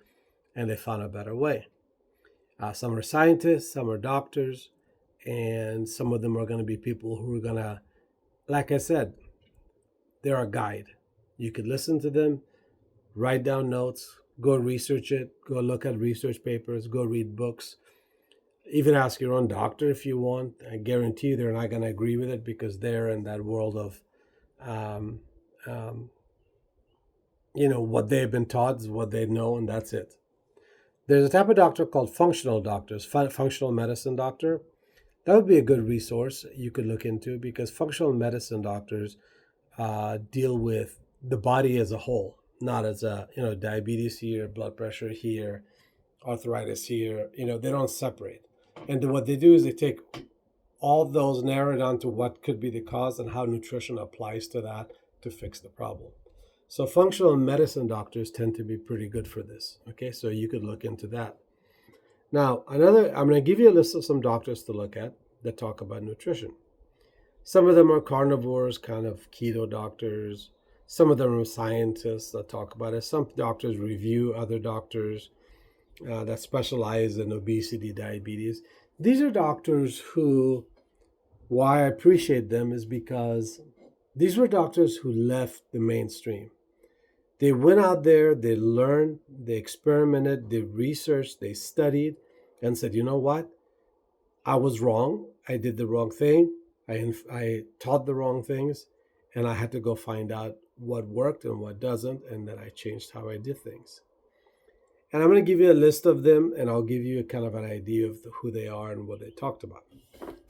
and they found a better way. Some are scientists, some are doctors, and some of them are going to be people who are going to, like I said, they're a guide. You could listen to them, write down notes, go research it, go look at research papers, go read books, even ask your own doctor if you want. I guarantee you they're not going to agree with it because they're in that world of, what they've been taught is what they know, and that's it. There's a type of doctor called functional doctors, functional medicine doctor. That would be a good resource you could look into, because functional medicine doctors deal with the body as a whole, not as diabetes here, blood pressure here, arthritis here. They don't separate. And then what they do is they take all those, narrow it down to what could be the cause and how nutrition applies to that to fix the problem. So functional medicine doctors tend to be pretty good for this. Okay, so you could look into that. Now, I'm going to give you a list of some doctors to look at that talk about nutrition. Some of them are carnivores, kind of keto doctors. Some of them are scientists that talk about it. Some doctors review other doctors that specialize in obesity, diabetes. These are doctors who, why I appreciate them is because these were doctors who left the mainstream. They went out there, they learned, they experimented, they researched, they studied, and said, you know what? I was wrong. I did the wrong thing. I taught the wrong things, and I had to go find out what worked and what doesn't, and then I changed how I did things. And I'm going to give you a list of them, and I'll give you kind of an idea of who they are and what they talked about.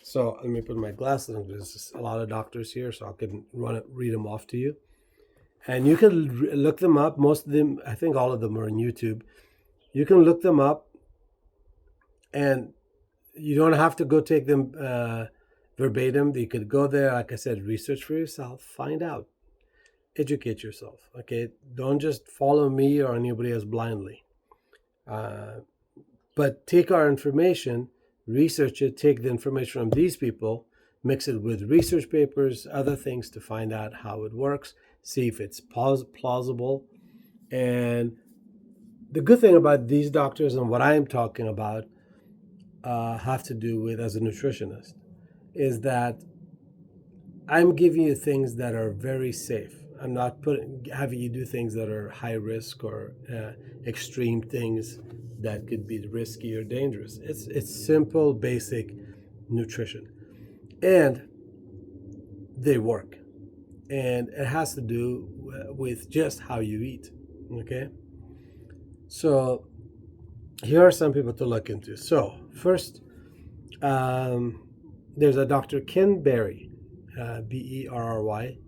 So let me put my glasses on. There's just a lot of doctors here, so I can read them off to you. And you can look them up. Most of them, I think all of them are on YouTube. You can look them up, and you don't have to go take them verbatim. You could go there, like I said, research for yourself, find out, educate yourself. Okay, don't just follow me or anybody else blindly. But take our information, research it, take the information from these people, mix it with research papers, other things to find out how it works, see if it's plausible. And the good thing about these doctors and what I'm talking about have to do with as a nutritionist is that I'm giving you things that are very safe. I'm not having you do things that are high risk or extreme things that could be risky or dangerous. It's simple, basic nutrition, and they work. And it has to do with just how you eat. Okay, so here are some people to look into. So first, there's a Dr. Ken Berry, Berry.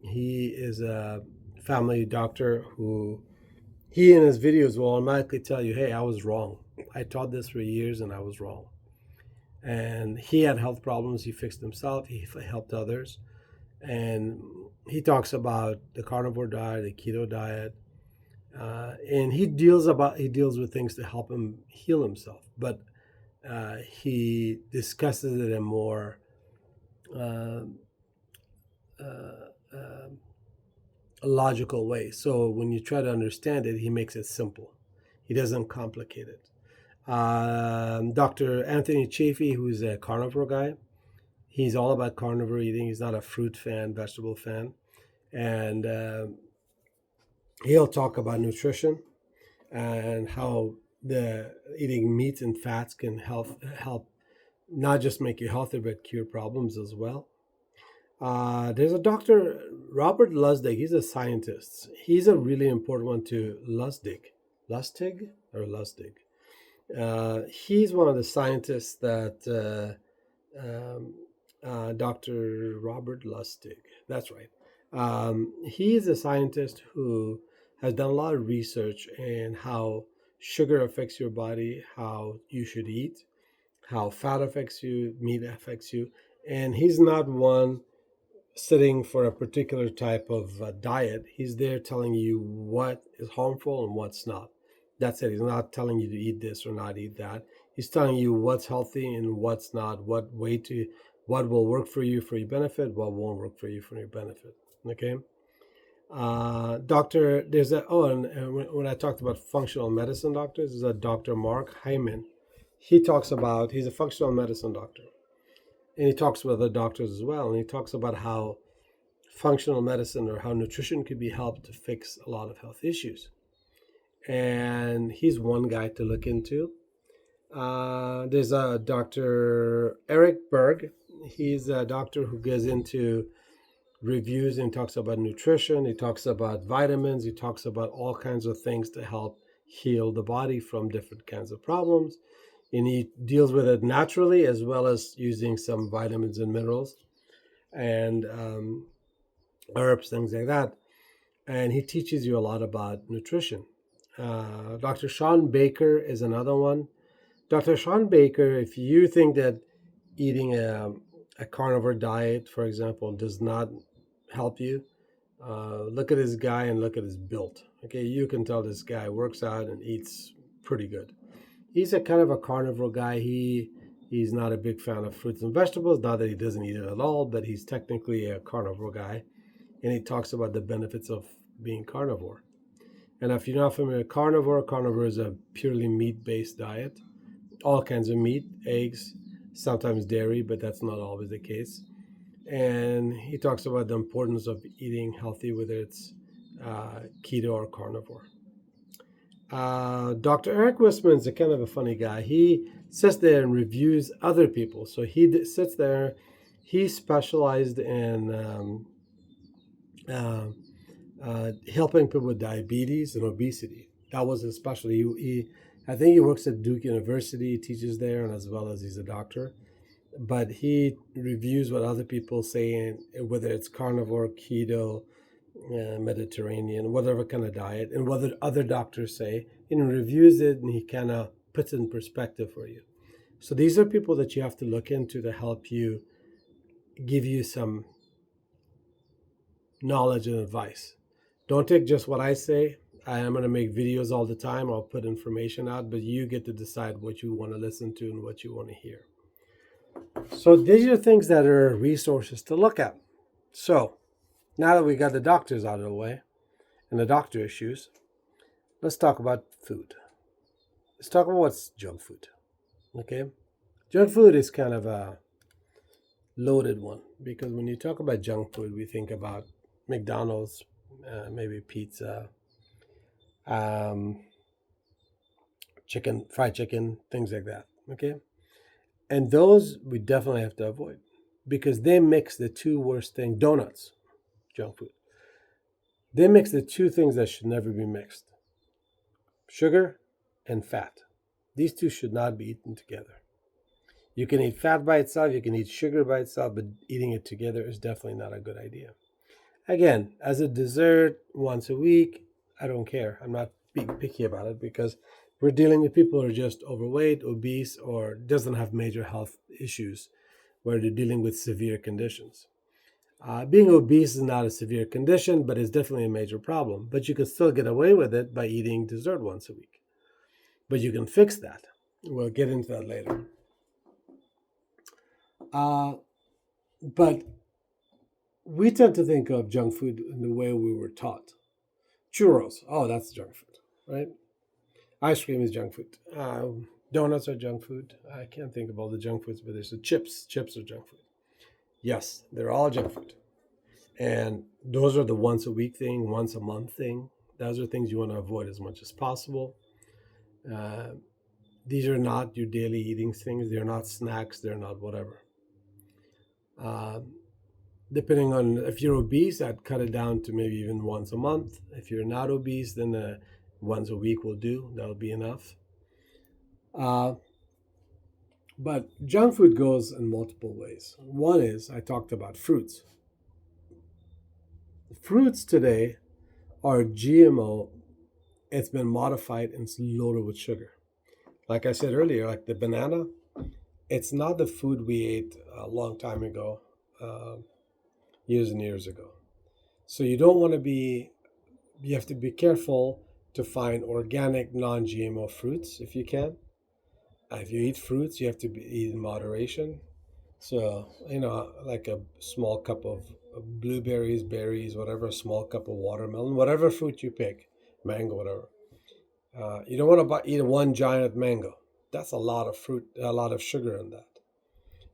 He is a family doctor who, he in his videos will automatically tell you, hey, I was wrong. I taught this for years and I was wrong. And he had health problems. He fixed himself. He helped others. And he talks about the carnivore diet, the keto diet, and he deals with things to help him heal himself. But he discusses it in more a logical way. So when you try to understand it, he makes it simple. He doesn't complicate it. Dr. Anthony Chaffee, who's a carnivore guy, he's all about carnivore eating. He's not a fruit fan, vegetable fan. And he'll talk about nutrition and how the eating meat and fats can help not just make you healthier, but cure problems as well. There's a Dr. Robert Lustig. He's a scientist. He's a really important one to Lustig. Lustig or Lustig? He's one of the scientists that Dr. Robert Lustig. That's right. He is a scientist who has done a lot of research in how sugar affects your body, how you should eat, how fat affects you, meat affects you. And he's not one sitting for a particular type of diet. He's there telling you what is harmful and what's not. That's it. He's not telling you to eat this or not eat that. He's telling you what's healthy and what's not, what will work for you for your benefit, what won't work for you for your benefit. Okay. When I talked about functional medicine doctors, there's a Dr. Mark Hyman. He's a functional medicine doctor. And he talks with other doctors as well. And he talks about how functional medicine or how nutrition could be helped to fix a lot of health issues. And he's one guy to look into. There's a Dr. Eric Berg. He's a doctor who goes into reviews and talks about nutrition. He talks about vitamins. He talks about all kinds of things to help heal the body from different kinds of problems. And he deals with it naturally as well as using some vitamins and minerals and herbs, things like that. And he teaches you a lot about nutrition. Dr. Sean Baker is another one. Dr. Sean Baker, if you think that eating a carnivore diet, for example, does not help you, look at this guy and look at his build. Okay, you can tell this guy works out and eats pretty good. He's a kind of a carnivore guy. He's not a big fan of fruits and vegetables. Not that he doesn't eat it at all, but he's technically a carnivore guy. And he talks about the benefits of being carnivore. And if you're not familiar with carnivore is a purely meat-based diet. All kinds of meat, eggs, sometimes dairy, but that's not always the case. And he talks about the importance of eating healthy, whether it's keto or carnivore. Dr. Eric Westman's a kind of a funny guy. He sits there and reviews other people. So he sits there. He specialized in helping people with diabetes and obesity. That was his specialty. I think he works at Duke University, teaches there, and as well as he's a doctor. but he reviews what other people say, and whether it's carnivore, keto, Mediterranean, whatever kind of diet, and what other doctors say, and reviews it, and he kind of puts it in perspective for you. So these are people that you have to look into to help you, give you some knowledge and advice. Don't take just what I say. I am going to make videos all the time. I'll put information out, but you get to decide what you want to listen to and what you want to hear. So these are things that are resources to look at. So now that we got the doctors out of the way and the doctor issues, let's talk about food. Let's talk about what's junk food. Okay? Junk food is kind of a loaded one, because when you talk about junk food, we think about McDonald's, maybe pizza, chicken, fried chicken, things like that. Okay? And those we definitely have to avoid, because they mix the two worst things. Donuts, junk food. They mix the two things that should never be mixed: sugar and fat. These two should not be eaten together. You can eat fat by itself, you can eat sugar by itself, but eating it together is definitely not a good idea. Again, as a dessert once a week, I don't care. I'm not being picky about it, because we're dealing with people who are just overweight, obese, or doesn't have major health issues, where they're dealing with severe conditions. Being obese is not a severe condition, but it's definitely a major problem. But you can still get away with it by eating dessert once a week. But you can fix that. We'll get into that later. But we tend to think of junk food in the way we were taught. Churros, oh, that's junk food, right? Ice cream is junk food. Donuts are junk food. I can't think of all the junk foods, but there's the chips. Chips are junk food. Yes, they're all junk food. And those are the once a week thing, once a month thing. Those are things you want to avoid as much as possible. These are not your daily eating things. They're not snacks. They're not whatever. Depending on if you're obese, I'd cut it down to maybe even once a month. If you're not obese, then once a week will do. That'll be enough. But junk food goes in multiple ways. One is, I talked about fruits. Fruits today are GMO. It's been modified and it's loaded with sugar. Like I said earlier, like the banana, it's not the food we ate a long time ago, years and years ago. So you have to be careful to find organic, non-GMO fruits if you can. If you eat fruits, you have to eat in moderation. So, like a small cup of blueberries, berries, whatever, a small cup of watermelon, whatever fruit you pick, mango, whatever. You don't want to eat one giant mango. That's a lot of fruit, a lot of sugar in that.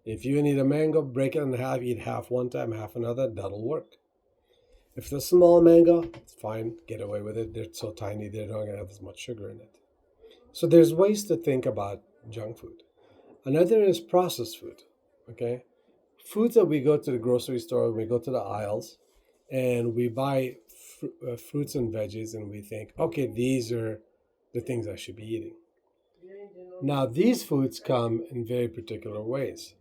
If you need a mango, break it in half, eat half one time, half another, that'll work. If it's a small mango, it's fine, get away with it. They're so tiny, they're not going to have as much sugar in it. So there's ways to think about junk food. Another is processed food, okay? Foods that we go to the grocery store, we go to the aisles, and we buy fruits and veggies, and we think, okay, these are the things I should be eating. Now, these foods come in very particular ways.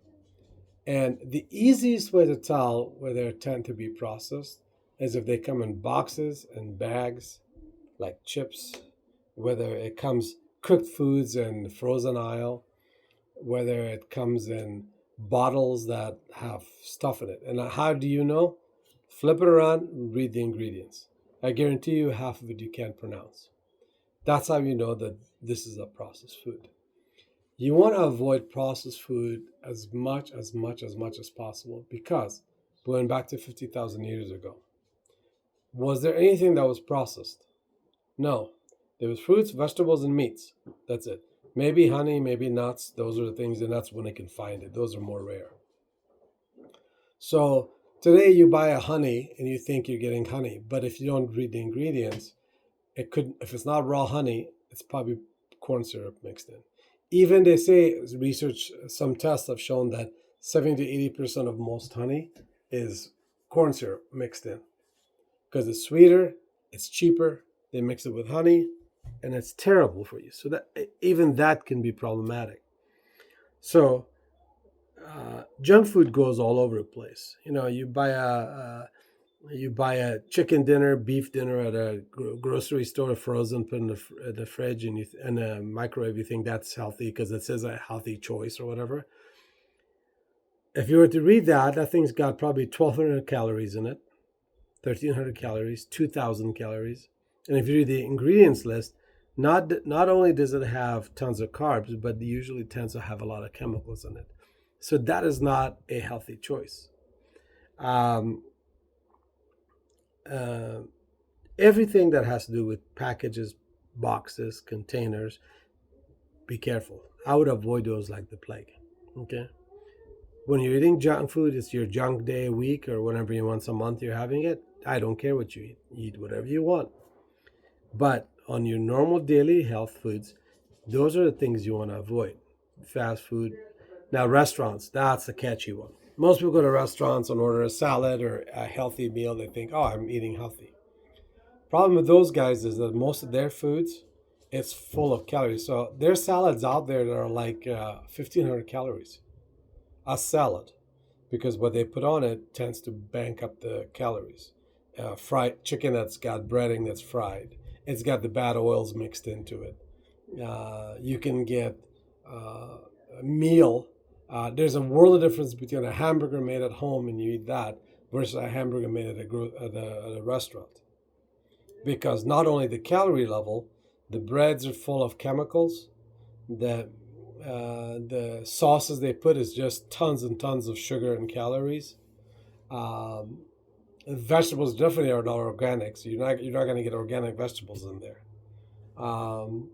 And the easiest way to tell whether they tend to be processed is if they come in boxes and bags, like chips, whether it comes cooked foods in the frozen aisle, whether it comes in bottles that have stuff in it. And how do you know? Flip it around, read the ingredients. I guarantee you half of it you can't pronounce. That's how you know that this is a processed food. You want to avoid processed food as much as possible, because going back to 50,000 years ago, was there anything that was processed? No. There was fruits, vegetables, and meats. That's it. Maybe honey, maybe nuts. Those are the things, and that's when they can find it. Those are more rare. So today you buy a honey and you think you're getting honey, but if you don't read the ingredients, if it's not raw honey, it's probably corn syrup mixed in. Even they say research, some tests have shown that 70 to 80% of most honey is corn syrup mixed in, because it's sweeter, it's cheaper. They mix it with honey, and it's terrible for you. So that even that can be problematic. So Junk food goes all over the place. You buy a chicken dinner, beef dinner at a grocery store, frozen, put in the fridge, and in a microwave. You think that's healthy because it says a healthy choice or whatever. If you were to read that, that thing's got probably 1,200 calories in it, 1,300 calories, 2,000 calories. And if you read the ingredients list, not only does it have tons of carbs, but it usually tends to have a lot of chemicals in it. So that is not a healthy choice. Um, uh, Everything that has to do with packages, boxes, containers, be careful. I would avoid those like the plague. Okay. When you're eating junk food, it's your junk day a week or whenever you once a month you're having it. I don't care what you eat. Eat whatever you want. But on your normal daily health foods, those are the things you want to avoid. Fast food. Now, restaurants, that's a catchy one. Most people go to restaurants and order a salad or a healthy meal. They think, oh, I'm eating healthy. Problem with those guys is that most of their foods, it's full of calories. So there's salads out there that are like 1,500 calories a salad, because what they put on it tends to bank up the calories. Fried chicken that's got breading that's fried. It's got the bad oils mixed into it. You can get a meal. There's a world of difference between a hamburger made at home and you eat that versus a hamburger made at a restaurant. Because not only the calorie level, the breads are full of chemicals. The sauces they put is just tons and tons of sugar and calories. Um, Vegetables definitely are not organic, so you're not going to get organic vegetables in there. Um,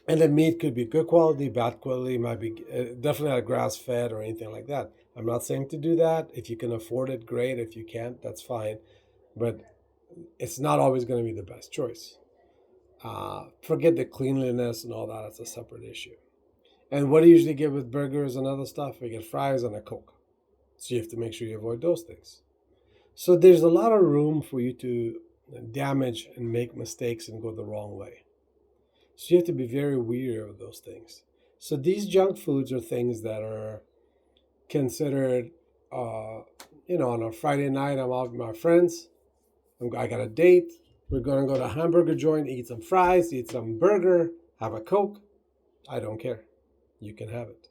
and the meat could be good quality, bad quality, might be definitely not grass fed or anything like that. I'm not saying to do that. If you can afford it, great. If you can't, that's fine. But it's not always going to be the best choice. Forget the cleanliness and all that. It's a separate issue. And what do you usually get with burgers and other stuff? We get fries and a Coke. So you have to make sure you avoid those things. So there's a lot of room for you to damage and make mistakes and go the wrong way. So you have to be very wary of those things. So these junk foods are things that are considered, on a Friday night, I'm out with my friends. I got a date. We're going to go to a hamburger joint, eat some fries, eat some burger, have a Coke. I don't care. You can have it.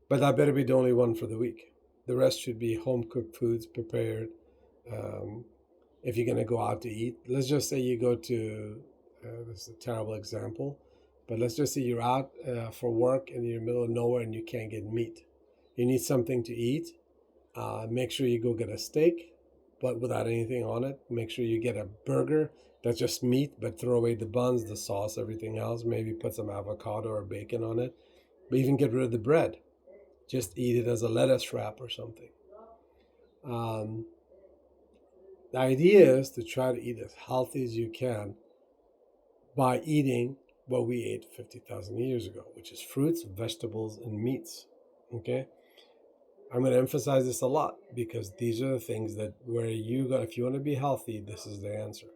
But that better be the only one for the week. The rest should be home cooked foods prepared. Um, if you're going to go out to eat, let's just say you go to, this is a terrible example, but let's just say you're out for work and you're in the middle of nowhere and you can't get meat. You need something to eat. Make sure you go get a steak, but without anything on it. Make sure you get a burger that's just meat, but throw away the buns, the sauce, everything else. Maybe put some avocado or bacon on it. But even get rid of the bread. Just eat it as a lettuce wrap or something. Um, the idea is to try to eat as healthy as you can by eating what we ate 50,000 years ago, which is fruits, vegetables, and meats. Okay? I'm going to emphasize this a lot because these are the things that if you want to be healthy, this is the answer.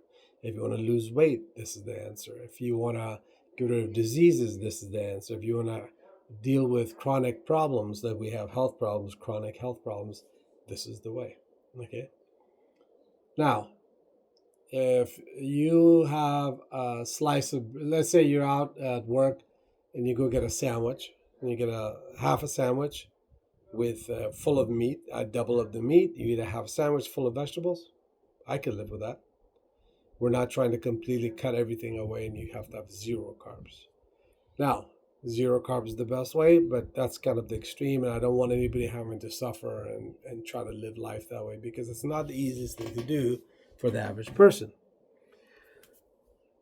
If you want to lose weight, this is the answer. If you want to get rid of diseases, this is the answer. If you want to deal with chronic problems, that we have health problems, chronic health problems, this is the way. Okay? Now, if you have a slice of, let's say you're out at work and you go get a sandwich, and you get a half a sandwich with full of meat, a double of the meat, you eat a half sandwich full of vegetables, I could live with that. We're not trying to completely cut everything away and you have to have zero carbs. Now, zero carbs is the best way, but that's kind of the extreme, and I don't want anybody having to suffer and try to live life that way because it's not the easiest thing to do for the average person.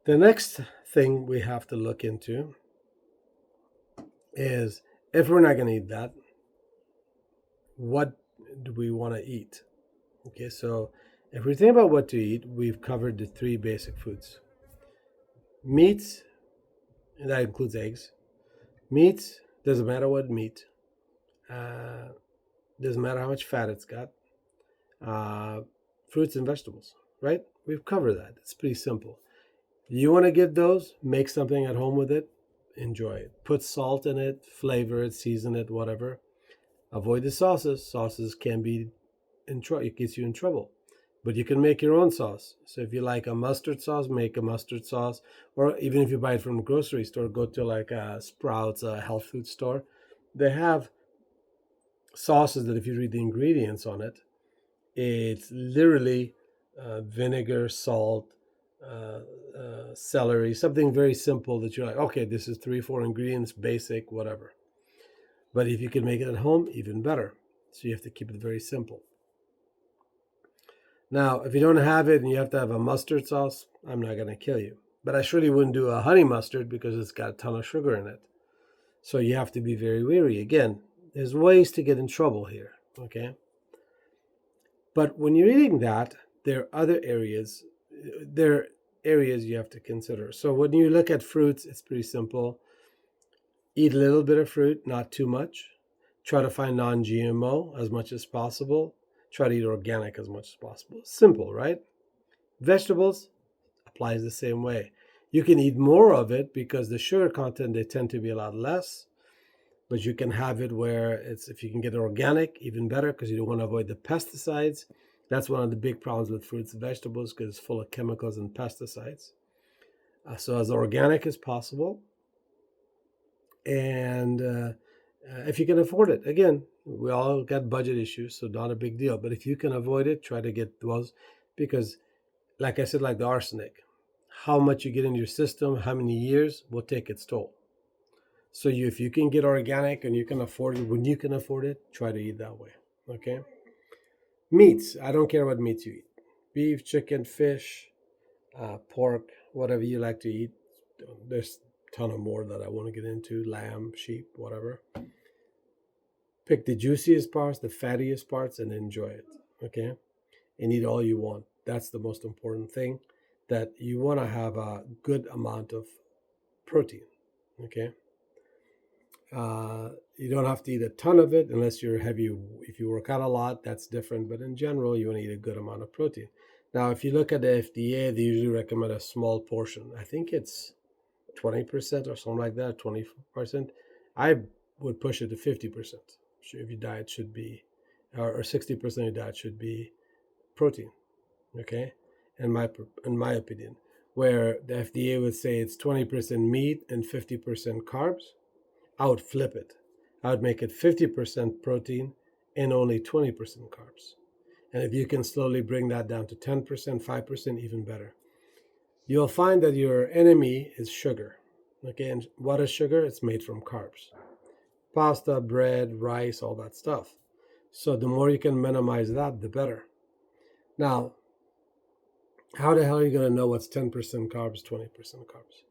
The next thing we have to look into is if we're not going to eat that, what do we want to eat? Okay, so if we think about what to eat, we've covered the three basic foods. Meats, and that includes eggs. Meats, doesn't matter what meat. Doesn't matter how much fat it's got. Fruits and vegetables, right? We've covered that. It's pretty simple. You want to get those, make something at home with it, enjoy it. Put salt in it, flavor it, season it, whatever. Avoid the sauces. Sauces can be in trouble. It gets you in trouble. But you can make your own sauce. So if you like a mustard sauce, make a mustard sauce. Or even if you buy it from a grocery store, go to like a Sprouts, a health food store. They have sauces that if you read the ingredients on it, it's literally vinegar, salt, celery, something very simple that you're like, okay, this is 3, 4 ingredients, basic, whatever. But if you can make it at home, even better. So you have to keep it very simple. Now, if you don't have it and you have to have a mustard sauce, I'm not going to kill you. But I surely wouldn't do a honey mustard because it's got a ton of sugar in it. So you have to be very wary. Again, there's ways to get in trouble here, okay? But when you're eating that, there are other areas. There are areas you have to consider. So when you look at fruits, it's pretty simple. Eat a little bit of fruit, not too much. Try to find non-GMO as much as possible. Try to eat organic as much as possible. Simple, right? Vegetables applies the same way. You can eat more of it because the sugar content, they tend to be a lot less. But you can have it where it's, if you can get it organic, even better, because you don't want to avoid the pesticides. That's one of the big problems with fruits and vegetables, because it's full of chemicals and pesticides. So as organic as possible. And if you can afford it, again, we all got budget issues, so not a big deal. But if you can avoid it, try to get those, because like I said, like the arsenic, how much you get in your system, how many years will take its toll. So if you can get organic and you can afford it, when you can afford it, try to eat that way, okay? Meats, I don't care what meats you eat. Beef, chicken, fish, pork, whatever you like to eat. There's a ton of more that I want to get into, lamb, sheep, whatever. Pick the juiciest parts, the fattiest parts, and enjoy it, okay? And eat all you want. That's the most important thing, that you want to have a good amount of protein, okay? You don't have to eat a ton of it unless you're heavy. If you work out a lot, that's different. But in general, you want to eat a good amount of protein. Now, if you look at the FDA, they usually recommend a small portion. I think it's 20% or something like that, 20%. I would push it to 50%. If your diet should be, or 60% of your diet should be protein. Okay, in my opinion, where the FDA would say it's 20% meat and 50% carbs, I would flip it. I would make it 50% protein and only 20% carbs. And if you can slowly bring that down to 10%, 5%, even better. You'll find that your enemy is sugar. Okay, and what is sugar? It's made from carbs. Pasta, bread, rice, all that stuff. So the more you can minimize that, the better. Now, how the hell are you going to know what's 10% carbs, 20% carbs?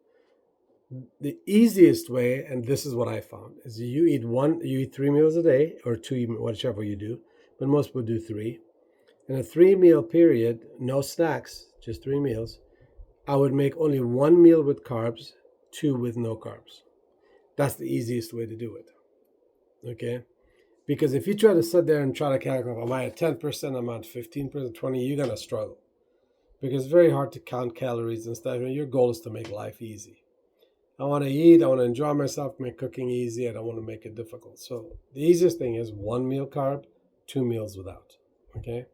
The easiest way, and this is what I found, is you eat 3 meals a day, or 2, whichever you do, but most people do 3. In a 3-meal period, no snacks, just 3 meals, I would make only 1 meal with carbs, 2 with no carbs. That's the easiest way to do it, okay? Because if you try to sit there and try to calculate, am I at 10%, am I at 15%, 20%, you're going to struggle. Because it's very hard to count calories and stuff, and your goal is to make life easy. I want to eat, I want to enjoy myself, make cooking easy, I don't want to make it difficult. So the easiest thing is 1 meal carb, 2 meals without, okay?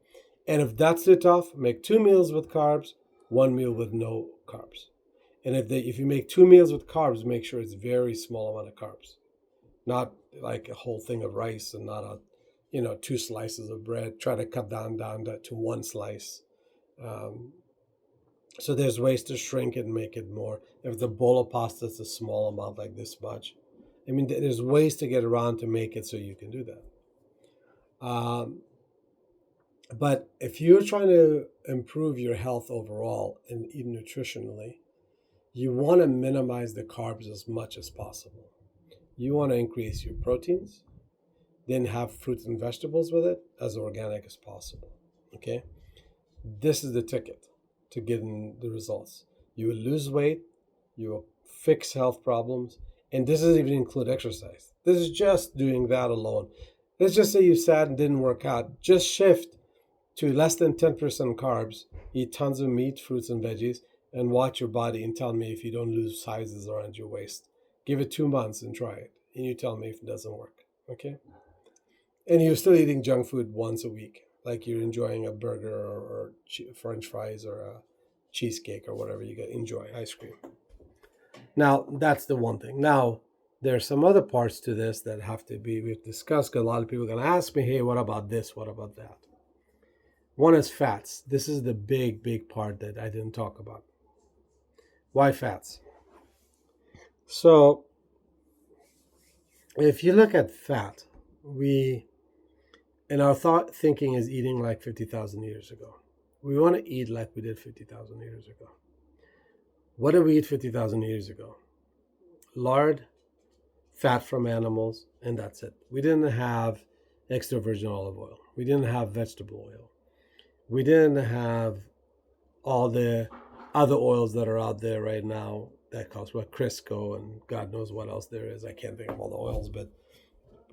And if that's too tough, make 2 meals with carbs, 1 meal with no carbs. And if you make 2 meals with carbs, make sure it's very small amount of carbs. Not like a whole thing of rice and not 2 slices of bread. Try to cut down to 1 slice. So there's ways to shrink it and make it more. If the bowl of pasta is a small amount, like this much, I mean, there's ways to get around to make it so you can do that. But if you're trying to improve your health overall and eat nutritionally, you want to minimize the carbs as much as possible. You want to increase your proteins, then have fruits and vegetables with it as organic as possible. Okay? This is the ticket to getting the results. You will lose weight, you will fix health problems, and this doesn't even include exercise. This is just doing that alone. Let's just say you sat and didn't work out. Just shift to less than 10% carbs, eat tons of meat, fruits, and veggies, and watch your body and tell me if you don't lose sizes around your waist. Give it 2 months and try it, and you tell me if it doesn't work, okay? and you're still eating junk food once a week, like you're enjoying a burger or French fries or a cheesecake or whatever you get. Enjoy ice cream. Now that's the one thing. Now there's some other parts to this that have to be we've discussed. Because a lot of people are going to ask me, "Hey, what about this? What about that?" One is fats. This is the big part that I didn't talk about. Why fats? So if you look at fat, we and our thought thinking is eating like 50,000 years ago. We want to eat like we did 50,000 years ago. What did we eat 50,000 years ago? Lard, fat from animals, and that's it. We didn't have extra virgin olive oil. We didn't have vegetable oil. We didn't have all the other oils that are out there right now that cost what Crisco and God knows what else there is. I can't think of all the oils, but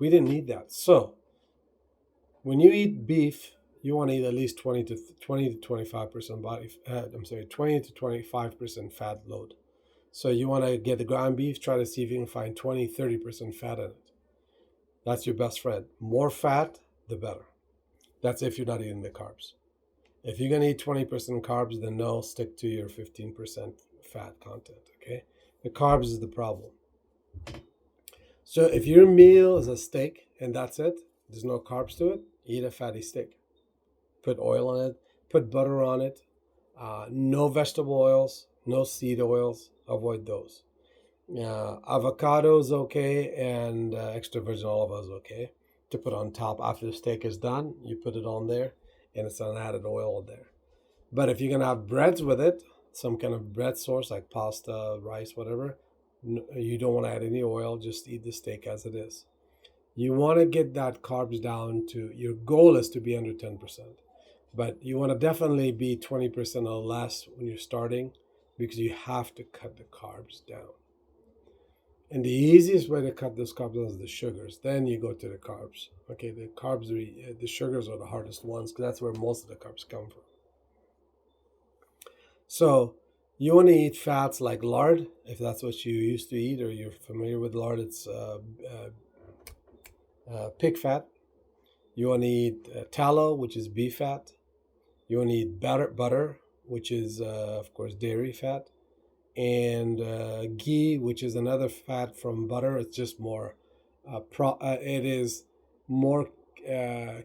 we didn't need that. So when you eat beef, you want to eat at least 20 to 25% body fat. 20 to 25% fat load. So you want to get the ground beef, try to see if you can find 20-30% fat in it. That's your best friend. More fat, the better. That's if you're not eating the carbs. If you're going to eat 20% carbs, then no, stick to your 15% fat content, okay? The carbs is the problem. So if your meal is a steak and that's it, there's no carbs to it, eat a fatty steak. Put oil on it, put butter on it, no vegetable oils, no seed oils, avoid those. Avocado is okay, and extra virgin olive oil is okay to put on top after the steak is done. You put it on there, and it's an added oil there. But if you're gonna have breads with it, some kind of bread source like pasta, rice, whatever, you don't want to add any oil. Just eat the steak as it is. You want to get that carbs down to your goal is to be under 10%, but you want to definitely be 20% or less when you're starting because you have to cut the carbs down. And the easiest way to cut those carbs down is the sugars. Then you go to the carbs. Okay, the carbs, the sugars are the hardest ones because that's where most of the carbs come from. So you want to eat fats like lard, if that's what you used to eat or you're familiar with lard. It's pig fat. You want to eat tallow, which is beef fat. You want to eat butter, which is, of course, dairy fat. And ghee, which is another fat from butter. It's just more, it is more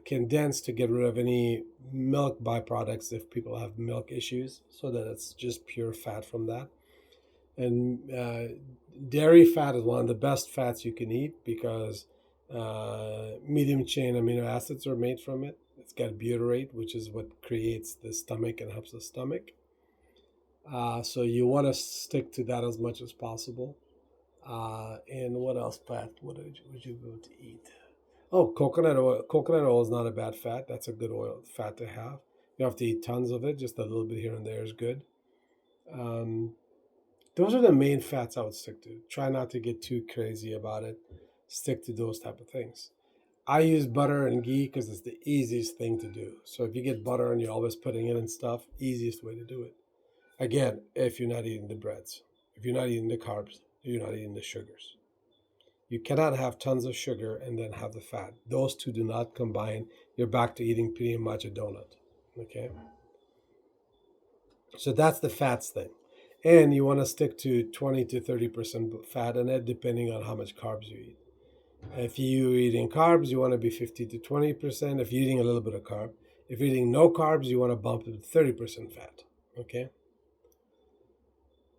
condensed to get rid of any milk byproducts if people have milk issues, so that it's just pure fat from that. And dairy fat is one of the best fats you can eat because medium chain amino acids are made from it. It's got butyrate, which is what creates the stomach and helps the stomach. So you want to stick to that as much as possible. And what else, Pat? What would you go to eat? Oh, coconut oil. Coconut oil is not a bad fat. That's a good oil fat to have. You don't have to eat tons of it. Just a little bit here and there is good. Those are the main fats I would stick to. Try not to get too crazy about it. Stick to those type of things. I use butter and ghee because it's the easiest thing to do. So if you get butter and you're always putting it in stuff, easiest way to do it. Again, if you're not eating the breads, if you're not eating the carbs, you're not eating the sugars. You cannot have tons of sugar and then have the fat. Those two do not combine. You're back to eating pretty much a donut. Okay? So that's the fats thing. And you want to stick to 20 to 30% fat in it, depending on how much carbs you eat. If you're eating carbs, you want to be 50 to 20%. If you're eating a little bit of carb, if you're eating no carbs, you want to bump it to 30% fat. Okay?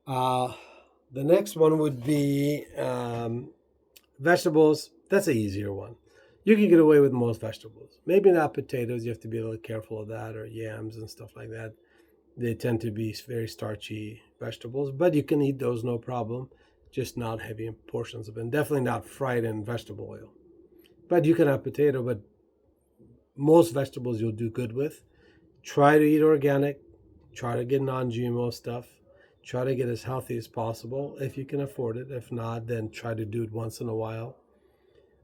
The next one would be vegetables. That's an easier one. You can get away with most vegetables. Maybe not potatoes. You have to be a little careful of that, or yams and stuff like that. They tend to be very starchy vegetables, but you can eat those no problem. Just not heavy in portions of it. And definitely not fried in vegetable oil. But you can have potato, but most vegetables you'll do good with. Try to eat organic. Try to get non-GMO stuff. Try to get as healthy as possible if you can afford it. If not, then try to do it once in a while.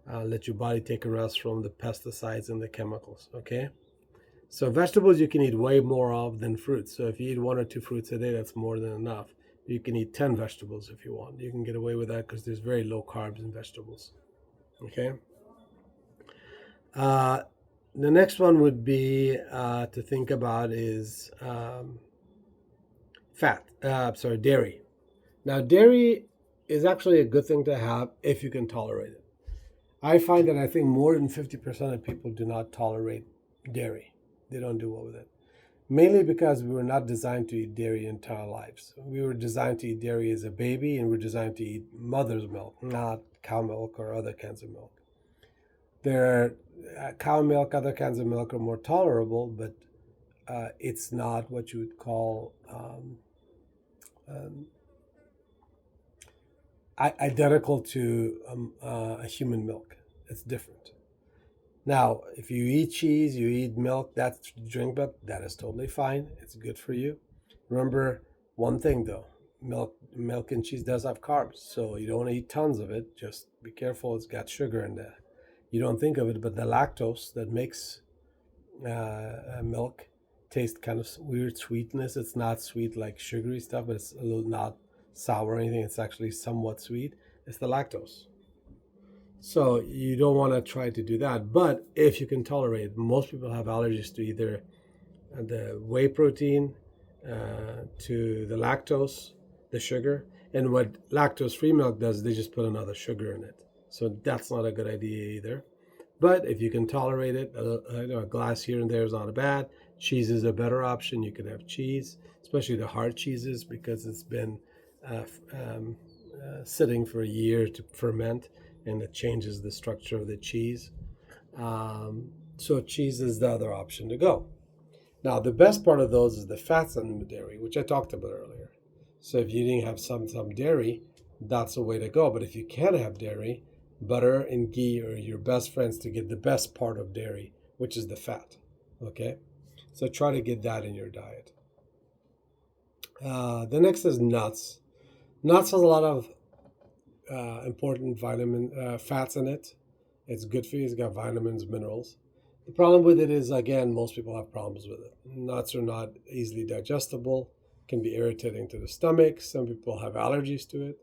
Let your body take a rest from the pesticides and the chemicals, okay? So vegetables you can eat way more of than fruits. So if you eat 1 or 2 fruits a day, that's more than enough. You can eat 10 vegetables if you want. You can get away with that because there's very low carbs in vegetables, okay? Uh, the next one would be to think about is dairy. Now, dairy is actually a good thing to have if you can tolerate it. I find that I think more than 50% of people do not tolerate dairy. They don't do well with it. Mainly because we were not designed to eat dairy entire lives. We were designed to eat dairy as a baby, and we're designed to eat mother's milk, not cow milk or other kinds of milk. There, cow milk, other kinds of milk are more tolerable, but it's not what you would call um, identical to a human milk. It's different. Now, if you eat cheese, you eat milk, that's drink milk, that is totally fine. It's good for you. Remember one thing though, milk and cheese does have carbs, so you don't want to eat tons of it. Just be careful, it's got sugar in there. You don't think of it, but the lactose that makes milk taste kind of weird sweetness. It's not sweet like sugary stuff, but it's a little not sour or anything. It's actually somewhat sweet. It's the lactose. So you don't want to try to do that. But if you can tolerate it, most people have allergies to either the whey protein, to the lactose, the sugar. And what lactose free milk does, they just put another sugar in it. So that's not a good idea either. But if you can tolerate it, a glass here and there is not bad. Cheese is a better option. You can have cheese, especially the hard cheeses, because it's been uh, sitting for a year to ferment, and it changes the structure of the cheese. So cheese is the other option to go. Now, the best part of those is the fats in the dairy, which I talked about earlier. So if you didn't have some dairy, that's the way to go. But if you can't have dairy, butter and ghee are your best friends to get the best part of dairy, which is the fat. Okay? So try to get that in your diet. The next is nuts. Nuts has a lot of important vitamin fats in it. It's good for you. It's got vitamins, minerals. The problem with it is, again, most people have problems with it. Nuts are not easily digestible, can be irritating to the stomach. Some people have allergies to it.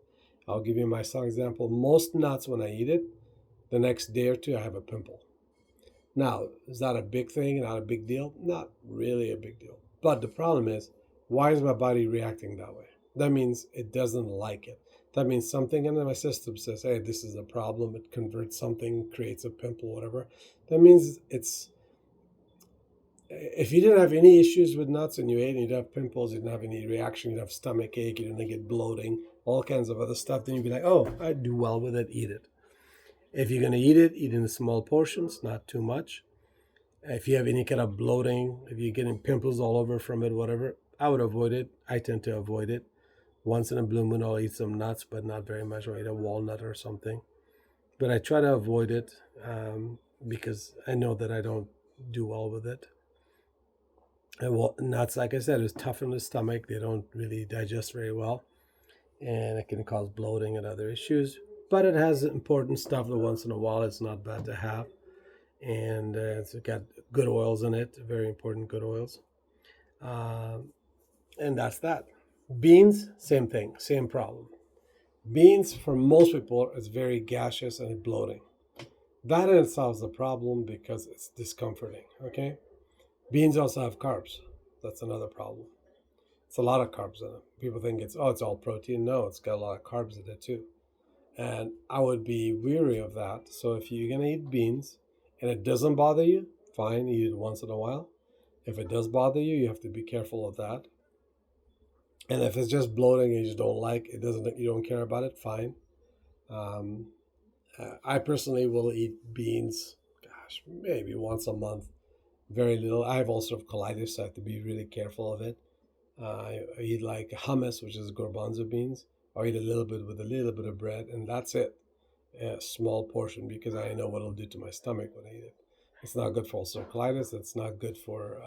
I'll give you my son example. Most nuts, when I eat it, the next day or two, I have a pimple. Now, is that a big thing? Not a big deal? Not really a big deal. But the problem is, why is my body reacting that way? That means it doesn't like it. That means something in my system says, hey, this is a problem. It converts something, creates a pimple, whatever. That means it's, if you didn't have any issues with nuts and you ate and you'd have pimples, you didn't have any reaction, you'd have stomach ache, you didn't get bloating, all kinds of other stuff, then you'd be like, oh, I do well with it, eat it. If you're going to eat it, eat in small portions, not too much. If you have any kind of bloating, if you're getting pimples all over from it, whatever, I would avoid it. I tend to avoid it. Once in a blue moon, I'll eat some nuts, but not very much. I'll eat a walnut or something. But I try to avoid it because I know that I don't do well with it. And nuts, like I said, is tough in the stomach. They don't really digest very well, and it can cause bloating and other issues. But it has important stuff that once in a while it's not bad to have. And it's got good oils in it, very important good oils. And that's that. Beans, same thing, same problem. Beans, for most people, is very gaseous and bloating. That in itself is a problem because it's discomforting, okay? Beans also have carbs. That's another problem. It's a lot of carbs in it. People think it's all protein. No, it's got a lot of carbs in it too. And I would be weary of that. So if you're gonna eat beans and it doesn't bother you, fine, eat it once in a while. If it does bother you, you have to be careful of that. And if it's just bloating and you just don't like it, doesn't you don't care about it, fine. Um, I personally will eat beans, gosh, maybe once a month, very little. I have also colitis, so I have to be really careful of it. I eat like hummus, which is garbanzo beans. I eat a little bit with a little bit of bread, and that's it. A small portion because I know what it'll do to my stomach when I eat it. It's not good for ulcerative colitis. It's not good for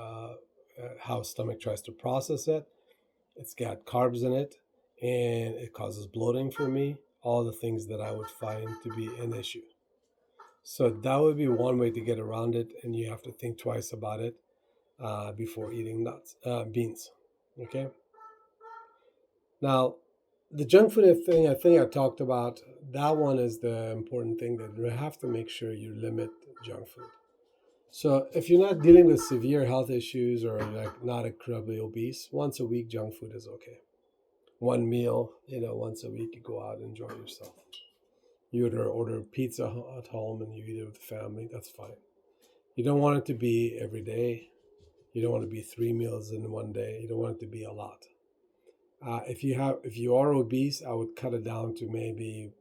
how stomach tries to process it. It's got carbs in it, and it causes bloating for me. All the things that I would find to be an issue. So that would be one way to get around it, and you have to think twice about it before eating beans. Okay. Now, the junk food thing, I think I talked about. That one is the important thing that you have to make sure you limit junk food. So if you're not dealing with severe health issues or like not incredibly obese, once a week junk food is okay. One meal, once a week you go out and enjoy yourself. You order pizza at home and you eat it with the family. That's fine. You don't want it to be every day. You don't want to be 3 meals in one day. You don't want it to be a lot. If you are obese, I would cut it down to maybe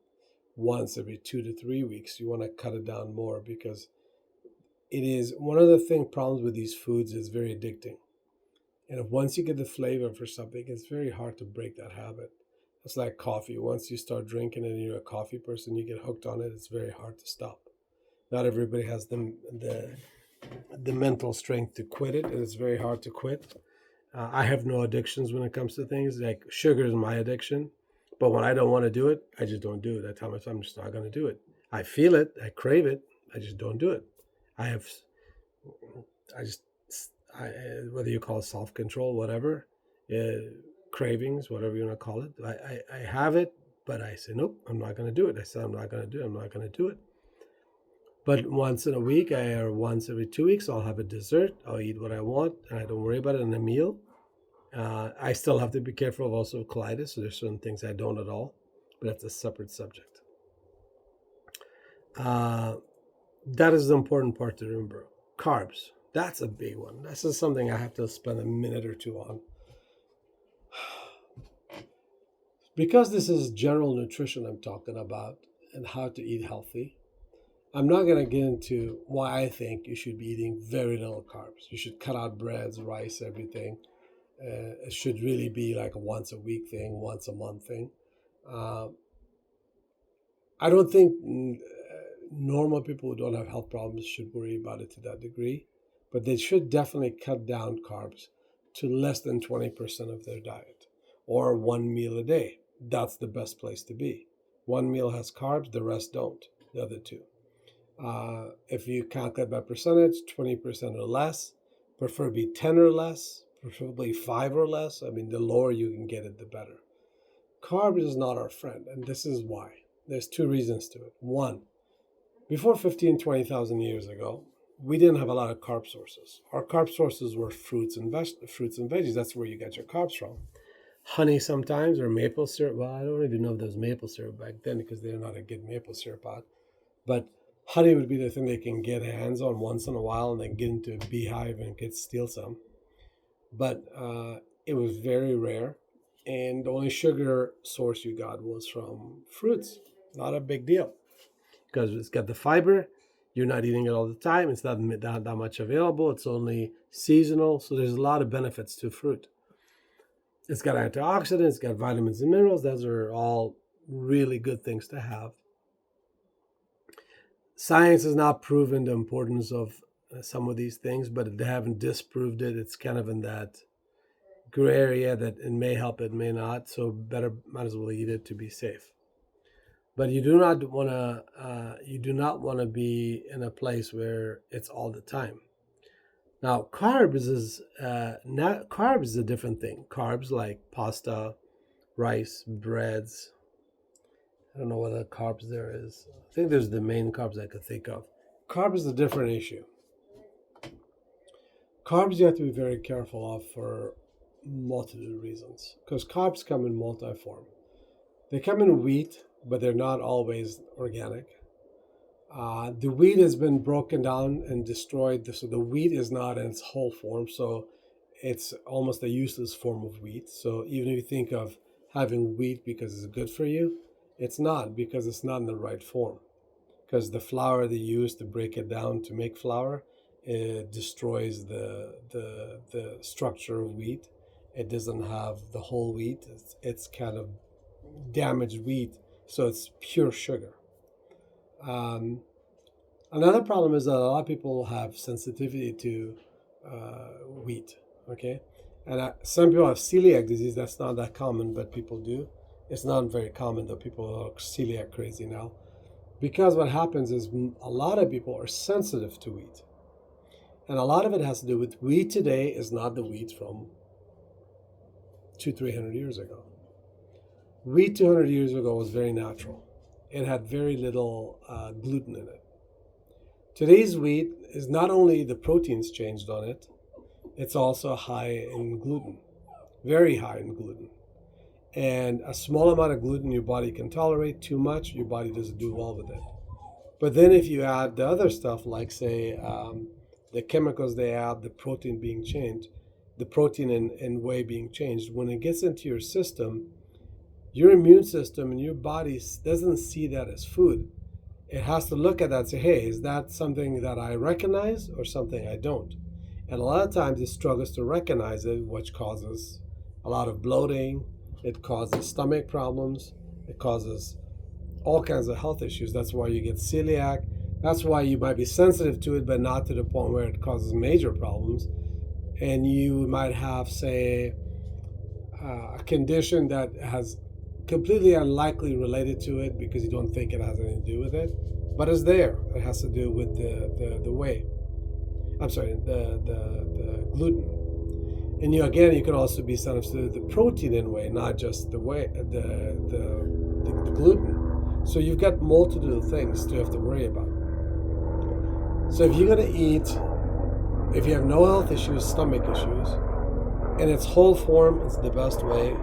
once every 2 to 3 weeks. You want to cut it down more because it is one of the problems with these foods is very addicting. And if once you get the flavor for something, it's very hard to break that habit. It's like coffee. Once you start drinking it and you're a coffee person, you get hooked on it. It's very hard to stop. Not everybody has the mental strength to quit it, and it's very hard to quit. I have no addictions when it comes to things. Like sugar is my addiction, but when I don't want to do it, I just don't do it. I tell myself I'm just not going to do it. I feel it, I crave it, I just don't do it. I have, I just, I, whether you call it self-control, whatever, cravings, whatever you want to call it. I have it, but I say, nope, I'm not going to do it. I said, I'm not going to do it. I'm not going to do it. But once in a week, or once every 2 weeks, I'll have a dessert. I'll eat what I want, and I don't worry about it in a meal. I still have to be careful of also colitis. So there's certain things I don't at all, but that's a separate subject. That is the important part to remember. Carbs. That's a big one. This is something I have to spend a minute or two on. Because this is general nutrition I'm talking about and how to eat healthy, I'm not going to get into why I think you should be eating very little carbs. You should cut out breads, rice, everything. It should really be like a once a week thing, once a month thing. I don't think normal people who don't have health problems should worry about it to that degree, but they should definitely cut down carbs to less than 20% of their diet or one meal a day. That's the best place to be. One meal has carbs, the rest don't, the other two. If you calculate by percentage, 20% or less, preferably 10 or less, preferably 5 or less. I mean, the lower you can get it, the better. Carbs is not our friend, and this is why. There's two reasons to it. One, before 15, 20,000 years ago, we didn't have a lot of carb sources. Our carb sources were fruits and veggies. That's where you get your carbs from. Honey sometimes, or maple syrup. Well, I don't even know if there was maple syrup back then because they didn't know how to get maple syrup out. But honey would be the thing they can get hands on once in a while and then get into a beehive and steal some. But it was very rare. And the only sugar source you got was from fruits. Not a big deal because it's got the fiber. You're not eating it all the time. It's not that much available. It's only seasonal. So there's a lot of benefits to fruit. It's got antioxidants. It's got vitamins and minerals. Those are all really good things to have. Science has not proven the importance of some of these things, but they haven't disproved it. It's kind of in that gray area that it may help, it may not. So might as well eat it to be safe. But you do not want to be in a place where it's all the time. Now, carbs is a different thing. Carbs like pasta, rice, breads. I don't know what other carbs there is. I think there's the main carbs I could think of. Carbs is a different issue. Carbs you have to be very careful of for multiple reasons because carbs come in multi-form. They come in wheat, but they're not always organic. The wheat has been broken down and destroyed, so the wheat is not in its whole form, so it's almost a useless form of wheat. So even if you think of having wheat because it's good for you, it's not, because it's not in the right form. Because the flour they use to break it down to make flour, it destroys the structure of wheat. It doesn't have the whole wheat. It's kind of damaged wheat, so it's pure sugar. Another problem is that a lot of people have sensitivity to wheat, okay? And some people have celiac disease. That's not that common, but people do. It's not very common, though. People are celiac crazy now. Because what happens is a lot of people are sensitive to wheat. And a lot of it has to do with wheat today is not the wheat from 200-300 years ago. Wheat 200 years ago was very natural. It had very little gluten in it. Today's wheat is not only the proteins changed on it, it's also high in gluten, very high in gluten. And a small amount of gluten your body can tolerate. Too much, your body doesn't do well with it. But then if you add the other stuff, like say the chemicals they add, the protein being changed, the protein and whey being changed, when it gets into your system, your immune system and your body doesn't see that as food. It has to look at that and say, hey, is that something that I recognize or something I don't? And a lot of times it struggles to recognize it, which causes a lot of bloating. It causes stomach problems. It causes all kinds of health issues. That's why you get celiac. That's why you might be sensitive to it, but not to the point where it causes major problems. And you might have, say, a condition that has completely unlikely related to it because you don't think it has anything to do with it, but it's there. It has to do with the whey. I'm sorry, the gluten. And you could also be sensitive to the protein in whey, not just the whey, the gluten. So you've got multitude of things to have to worry about. So if you're gonna eat, if you have no health issues, stomach issues, in its whole form, it's the best way.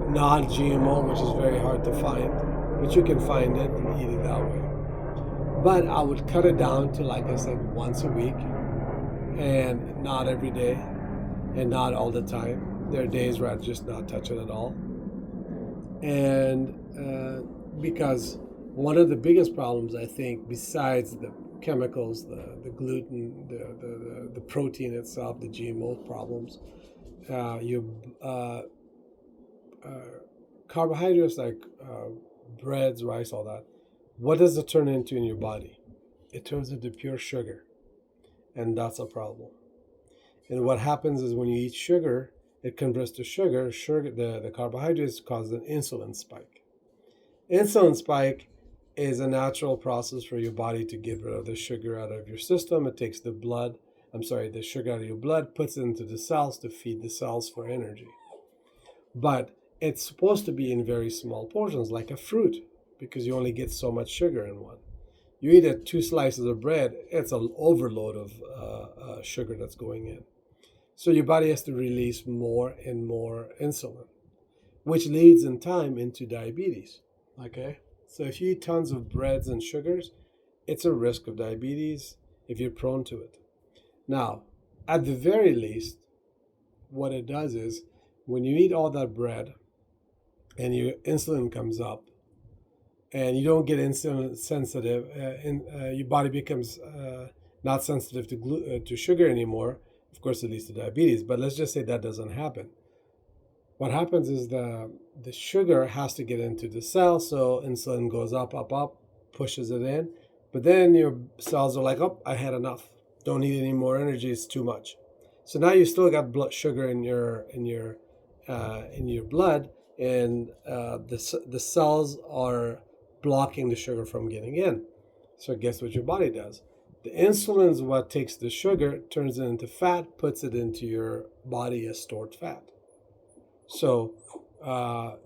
Non-GMO, which is very hard to find, but you can find it and eat it that way. But I would cut it down to, like I said, once a week, and not every day, and not all the time. There are days where I just not touch it at all. And because one of the biggest problems, I think, besides the chemicals, the gluten, the protein itself, the GMO problems, your carbohydrates like breads, rice, all that, what does it turn into in your body? It turns into pure sugar. And that's a problem. And what happens is when you eat sugar, it converts to sugar. The carbohydrates cause an insulin spike. Insulin spike is a natural process for your body to get rid of the sugar out of your system. It takes the sugar out of your blood, puts it into the cells to feed the cells for energy. But it's supposed to be in very small portions, like a fruit, because you only get so much sugar in one. You eat 2 slices of bread, it's an overload of sugar that's going in. So your body has to release more and more insulin, which leads in time into diabetes. Okay? So if you eat tons of breads and sugars, it's a risk of diabetes if you're prone to it. Now, at the very least, what it does is when you eat all that bread and your insulin comes up and you don't get insulin sensitive, your body becomes not sensitive to sugar anymore. Of course, it leads to diabetes, but let's just say that doesn't happen. What happens is the sugar has to get into the cell, so insulin goes up, pushes it in, but then your cells are like, oh, I had enough. Don't need any more energy, it's too much. So now you still got blood sugar in your blood, and the cells are blocking the sugar from getting in. So guess what your body does? The insulin is what takes the sugar, turns it into fat, puts it into your body as stored fat. So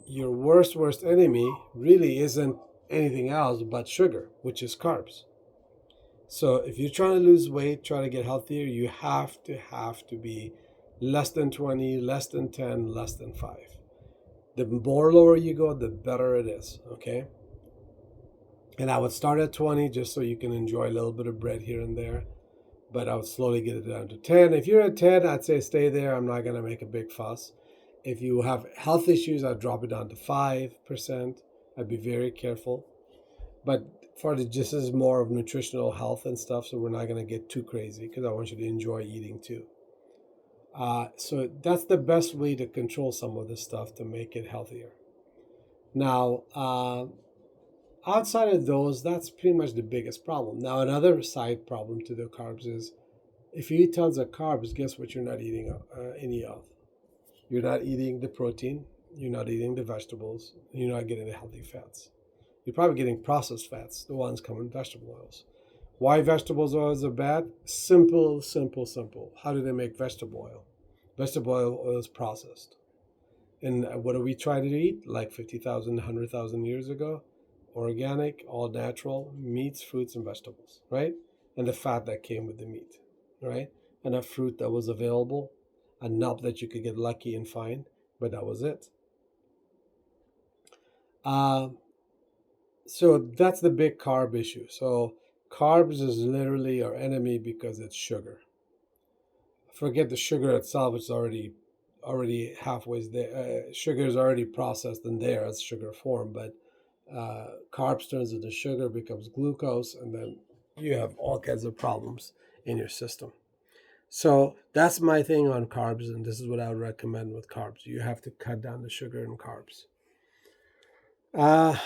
your worst enemy really isn't anything else but sugar, which is carbs. So if you're trying to lose weight, try to get healthier, you have to be less than 20, less than 10, less than 5. The more lower you go, the better it is, okay? And I would start at 20 just so you can enjoy a little bit of bread here and there. But I would slowly get it down to 10. If you're at 10, I'd say stay there. I'm not going to make a big fuss. If you have health issues, I'd drop it down to 5%. I'd be very careful. But this is more of nutritional health and stuff, so we're not going to get too crazy because I want you to enjoy eating too. So that's the best way to control some of this stuff to make it healthier. Now, outside of those, that's pretty much the biggest problem. Now, another side problem to the carbs is if you eat tons of carbs, guess what you're not eating any of? You're not eating the protein, you're not eating the vegetables, you're not getting the healthy fats. You're probably getting processed fats, the ones come in vegetable oils. Why vegetable oils are bad? Simple. How do they make vegetable oil? Vegetable oil is processed. And what do we try to eat? Like 50,000, 100,000 years ago? organic, all natural meats, fruits, and vegetables, right? And the fat that came with the meat, right? And a fruit that was available, a nut that you could get lucky and find, but that was it. Uh, so that's the big carb issue. So carbs is literally our enemy because it's sugar. Forget the sugar itself; it's already halfway there. Sugar is already processed in there as sugar form, but carbs turns into sugar, becomes glucose, and then you have all kinds of problems in your system. So that's my thing on carbs, and this is what I would recommend with carbs. You have to cut down the sugar and carbs. Uh,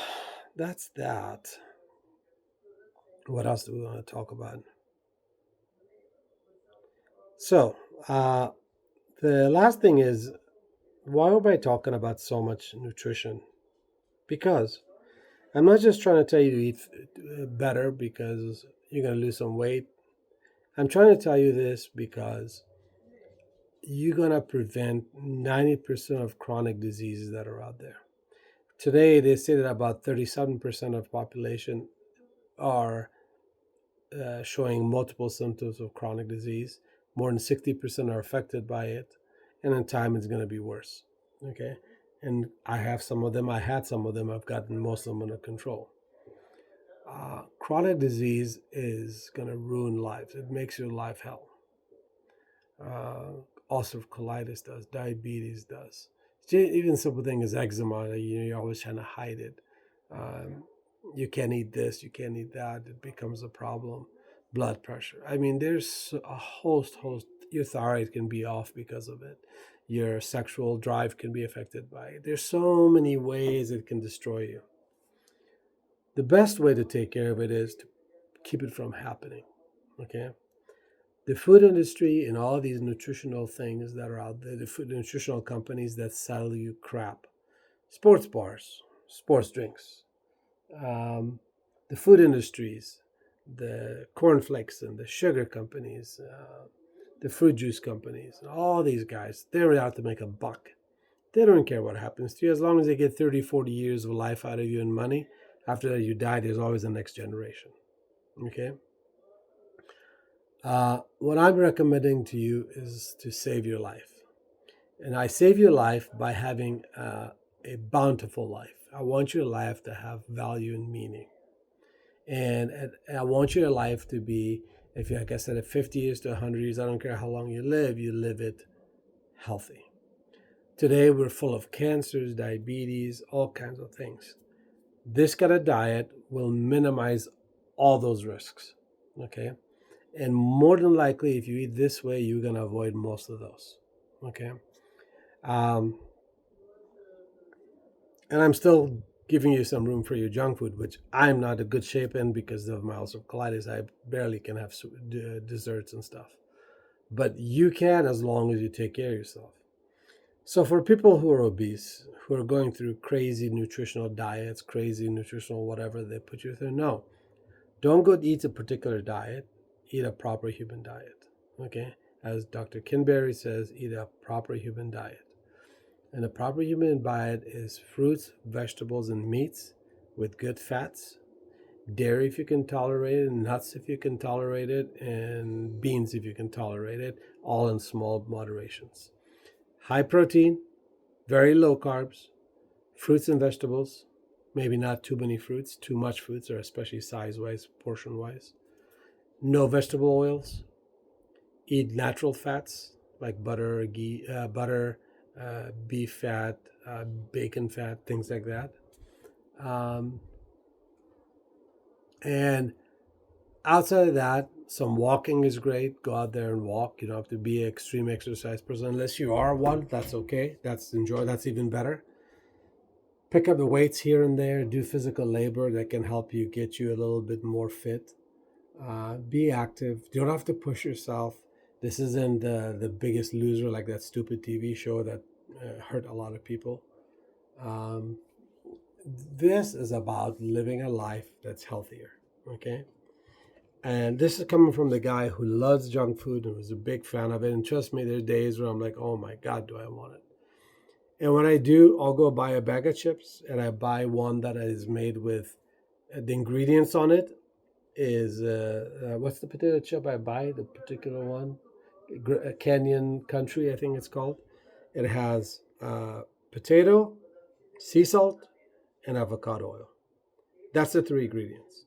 that's that. What else do we want to talk about? So, the last thing is, why am I talking about so much nutrition? Because I'm not just trying to tell you to eat better because you're going to lose some weight. I'm trying to tell you this because you're going to prevent 90% of chronic diseases that are out there. Today, they say that about 37% of population are showing multiple symptoms of chronic disease. More than 60% are affected by it. And in time, it's going to be worse. Okay. And I have some of them. I had some of them. I've gotten most of them under control. Chronic disease is going to ruin lives. It makes your life hell. Ulcerative colitis does. Diabetes does. Even simple thing as eczema. You're always trying to hide it. You can't eat this. You can't eat that. It becomes a problem. Blood pressure. I mean, there's a host. Your thyroid can be off because of it. Your sexual drive can be affected by it. There's so many ways it can destroy you. The best way to take care of it is to keep it from happening. Okay. The food industry and all these nutritional things that are out there, the food nutritional companies that sell you crap, sports bars, sports drinks, the food industries, the cornflakes and the sugar companies, the fruit juice companies, all these guys, they're out to make a buck. They don't care what happens to you as long as they get 30, 40 years of life out of you and money. After that, you die, there's always the next generation. Okay? What I'm recommending to you is to save your life. And I save your life by having a bountiful life. I want your life to have value and meaning. And I want your life to be, if you, like I said, at 50 years to 100 years, I don't care how long you live it healthy. Today, we're full of cancers, diabetes, all kinds of things. This kind of diet will minimize all those risks. Okay. And more than likely, if you eat this way, you're going to avoid most of those. Okay. And I'm still giving you some room for your junk food, which I'm not a good shape in because of my ulcerative colitis. I barely can have desserts and stuff. But you can as long as you take care of yourself. So for people who are obese, who are going through crazy nutritional diets, crazy nutritional whatever they put you through, no. Don't go eat a particular diet. Eat a proper human diet. Okay? As Dr. Kinberry says, eat a proper human diet. And a proper human diet is fruits, vegetables, and meats with good fats, dairy if you can tolerate it, nuts if you can tolerate it, and beans if you can tolerate it, all in small moderations. High protein, very low carbs, fruits and vegetables, maybe not too many fruits, too much fruits, or especially size-wise, portion-wise. No vegetable oils. Eat natural fats like butter, ghee, beef fat, bacon fat, things like that. And outside of that, some walking is great. Go out there and walk. You don't have to be an extreme exercise person. Unless you are one, that's okay. That's even better. Pick up the weights here and there. Do physical labor that can help you get you a little bit more fit. Be active. You don't have to push yourself. This isn't the Biggest Loser, like that stupid TV show that hurt a lot of people. This is about living a life that's healthier. Okay? And this is coming from the guy who loves junk food and was a big fan of it. And trust me, there's days where I'm like, oh my God, do I want it? And when I do, I'll go buy a bag of chips and I buy one that is made with The ingredients on it is what's the potato chip I buy? The particular one, Canyon Country, I think it's called. It has potato, sea salt, and avocado oil. That's the three ingredients.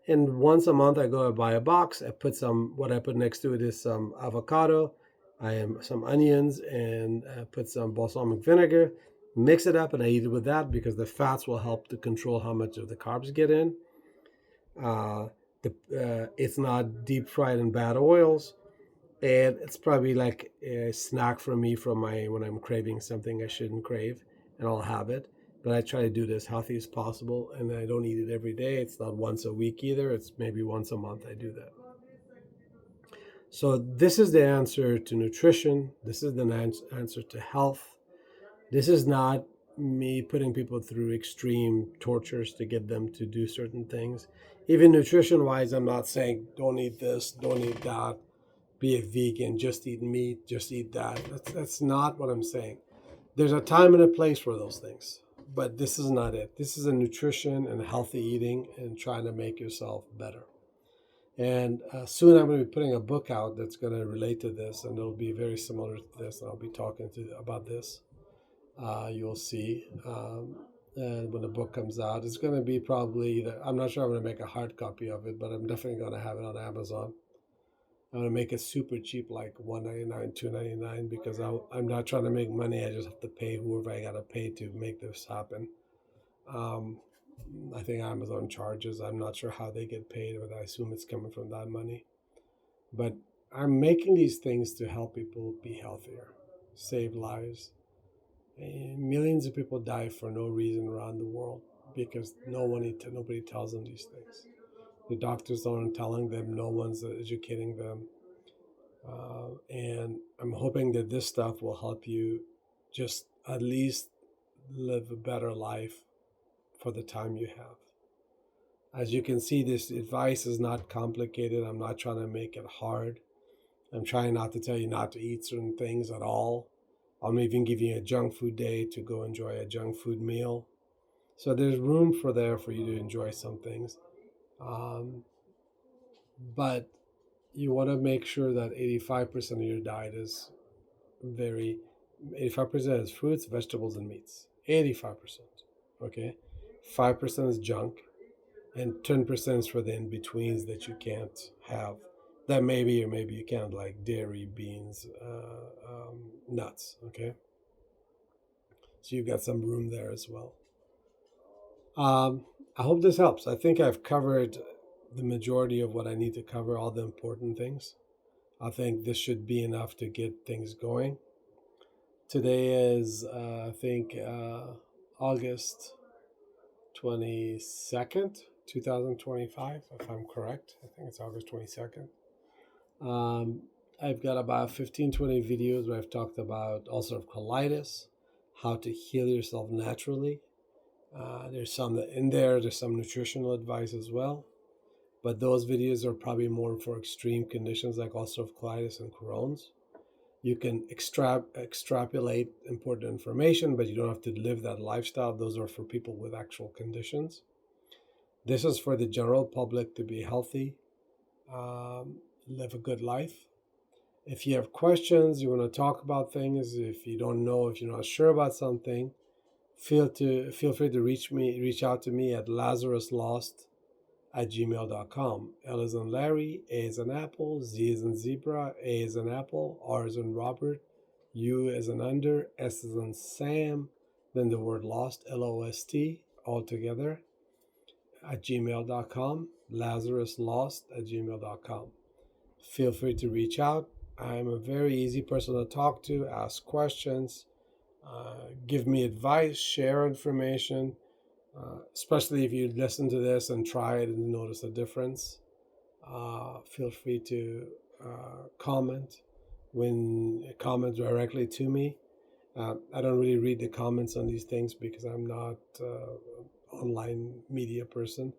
And once a month, I go and buy a box. I put some. What I put next to it is some avocado, some onions, and put some balsamic vinegar. Mix it up, and I eat it with that because the fats will help to control how much of the carbs get in. It's not deep fried in bad oils, and it's probably like a snack for me from my when I'm craving something I shouldn't crave, and I'll have it. But I try to do it as healthy as possible, and I don't eat it every day. It's not once a week either. It's maybe once a month I do that. So this is the answer to nutrition. This is the answer to health. This is not me putting people through extreme tortures to get them to do certain things. Even nutrition wise, I'm not saying don't eat this, don't eat that, be a vegan, just eat meat, just eat that. That's not what I'm saying. There's a time and a place for those things, but this is not it. This is a nutrition and healthy eating and trying to make yourself better. And soon I'm going to be putting a book out that's going to relate to this, and it'll be very similar to this. And I'll be talking about this. You'll see and when the book comes out. It's going to be probably I'm not sure I'm going to make a hard copy of it, but I'm definitely going to have it on Amazon. I'm going to make it super cheap, like $1.99, $2.99, because I'm not trying to make money. I just have to pay whoever I got to pay to make this happen. I think Amazon charges. I'm not sure how they get paid, but I assume it's coming from that money. But I'm making these things to help people be healthier, save lives. And millions of people die for no reason around the world because nobody tells them these things. The doctors aren't telling them. No one's educating them. And I'm hoping that this stuff will help you just at least live a better life for the time you have. As you can see, this advice is not complicated. I'm not trying to make it hard. I'm trying not to tell you not to eat certain things at all. I'm even giving you a junk food day to go enjoy a junk food meal. So there's room for you to enjoy some things. But you want to make sure that 85% of your diet is 85% is fruits, vegetables, and meats. 85%. Okay? 5% is junk, and 10% is for the in-betweens that you can't have. That maybe or maybe you can't, like dairy, beans, nuts. Okay? So you've got some room there as well. I hope this helps. I think I've covered the majority of what I need to cover, all the important things. I think this should be enough to get things going. Today is, I think, August 22nd, 2025, if I'm correct. I think it's August 22nd. I've got about 15, 20 videos where I've talked about ulcerative colitis, how to heal yourself naturally. There's some in there, there's some nutritional advice as well. But those videos are probably more for extreme conditions like ulcerative colitis and Crohn's. You can extrapolate important information, but you don't have to live that lifestyle. Those are for people with actual conditions. This is for the general public to be healthy, live a good life. If you have questions, you want to talk about things, if you don't know, if you're not sure about something, feel free to reach out to me at lazaruslost@gmail.com. L is in Larry, A is in Apple, Z is in Zebra, A is in Apple, R is in Robert, U is in Under, S is in Sam, then the word lost, LOST, all together, at gmail.com, lazaruslost@gmail.com. Feel free to reach out. I'm a very easy person to talk to, ask questions, give me advice, share information. Especially if you listen to this and try it and notice a difference, feel free to comment directly to me. I don't really read the comments on these things because I'm not online media person.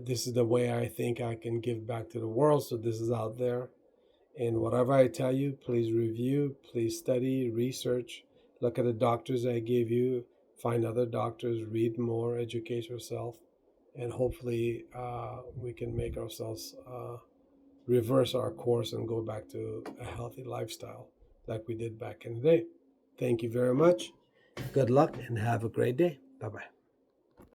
This is the way I think I can give back to the world, so this is out there. And whatever I tell you, please review, please study, research, look at the doctors I gave you, find other doctors, read more, educate yourself. and hopefully we can make ourselves reverse our course and go back to a healthy lifestyle like we did back in the day. Thank you very much. Good luck and have a great day. Bye bye.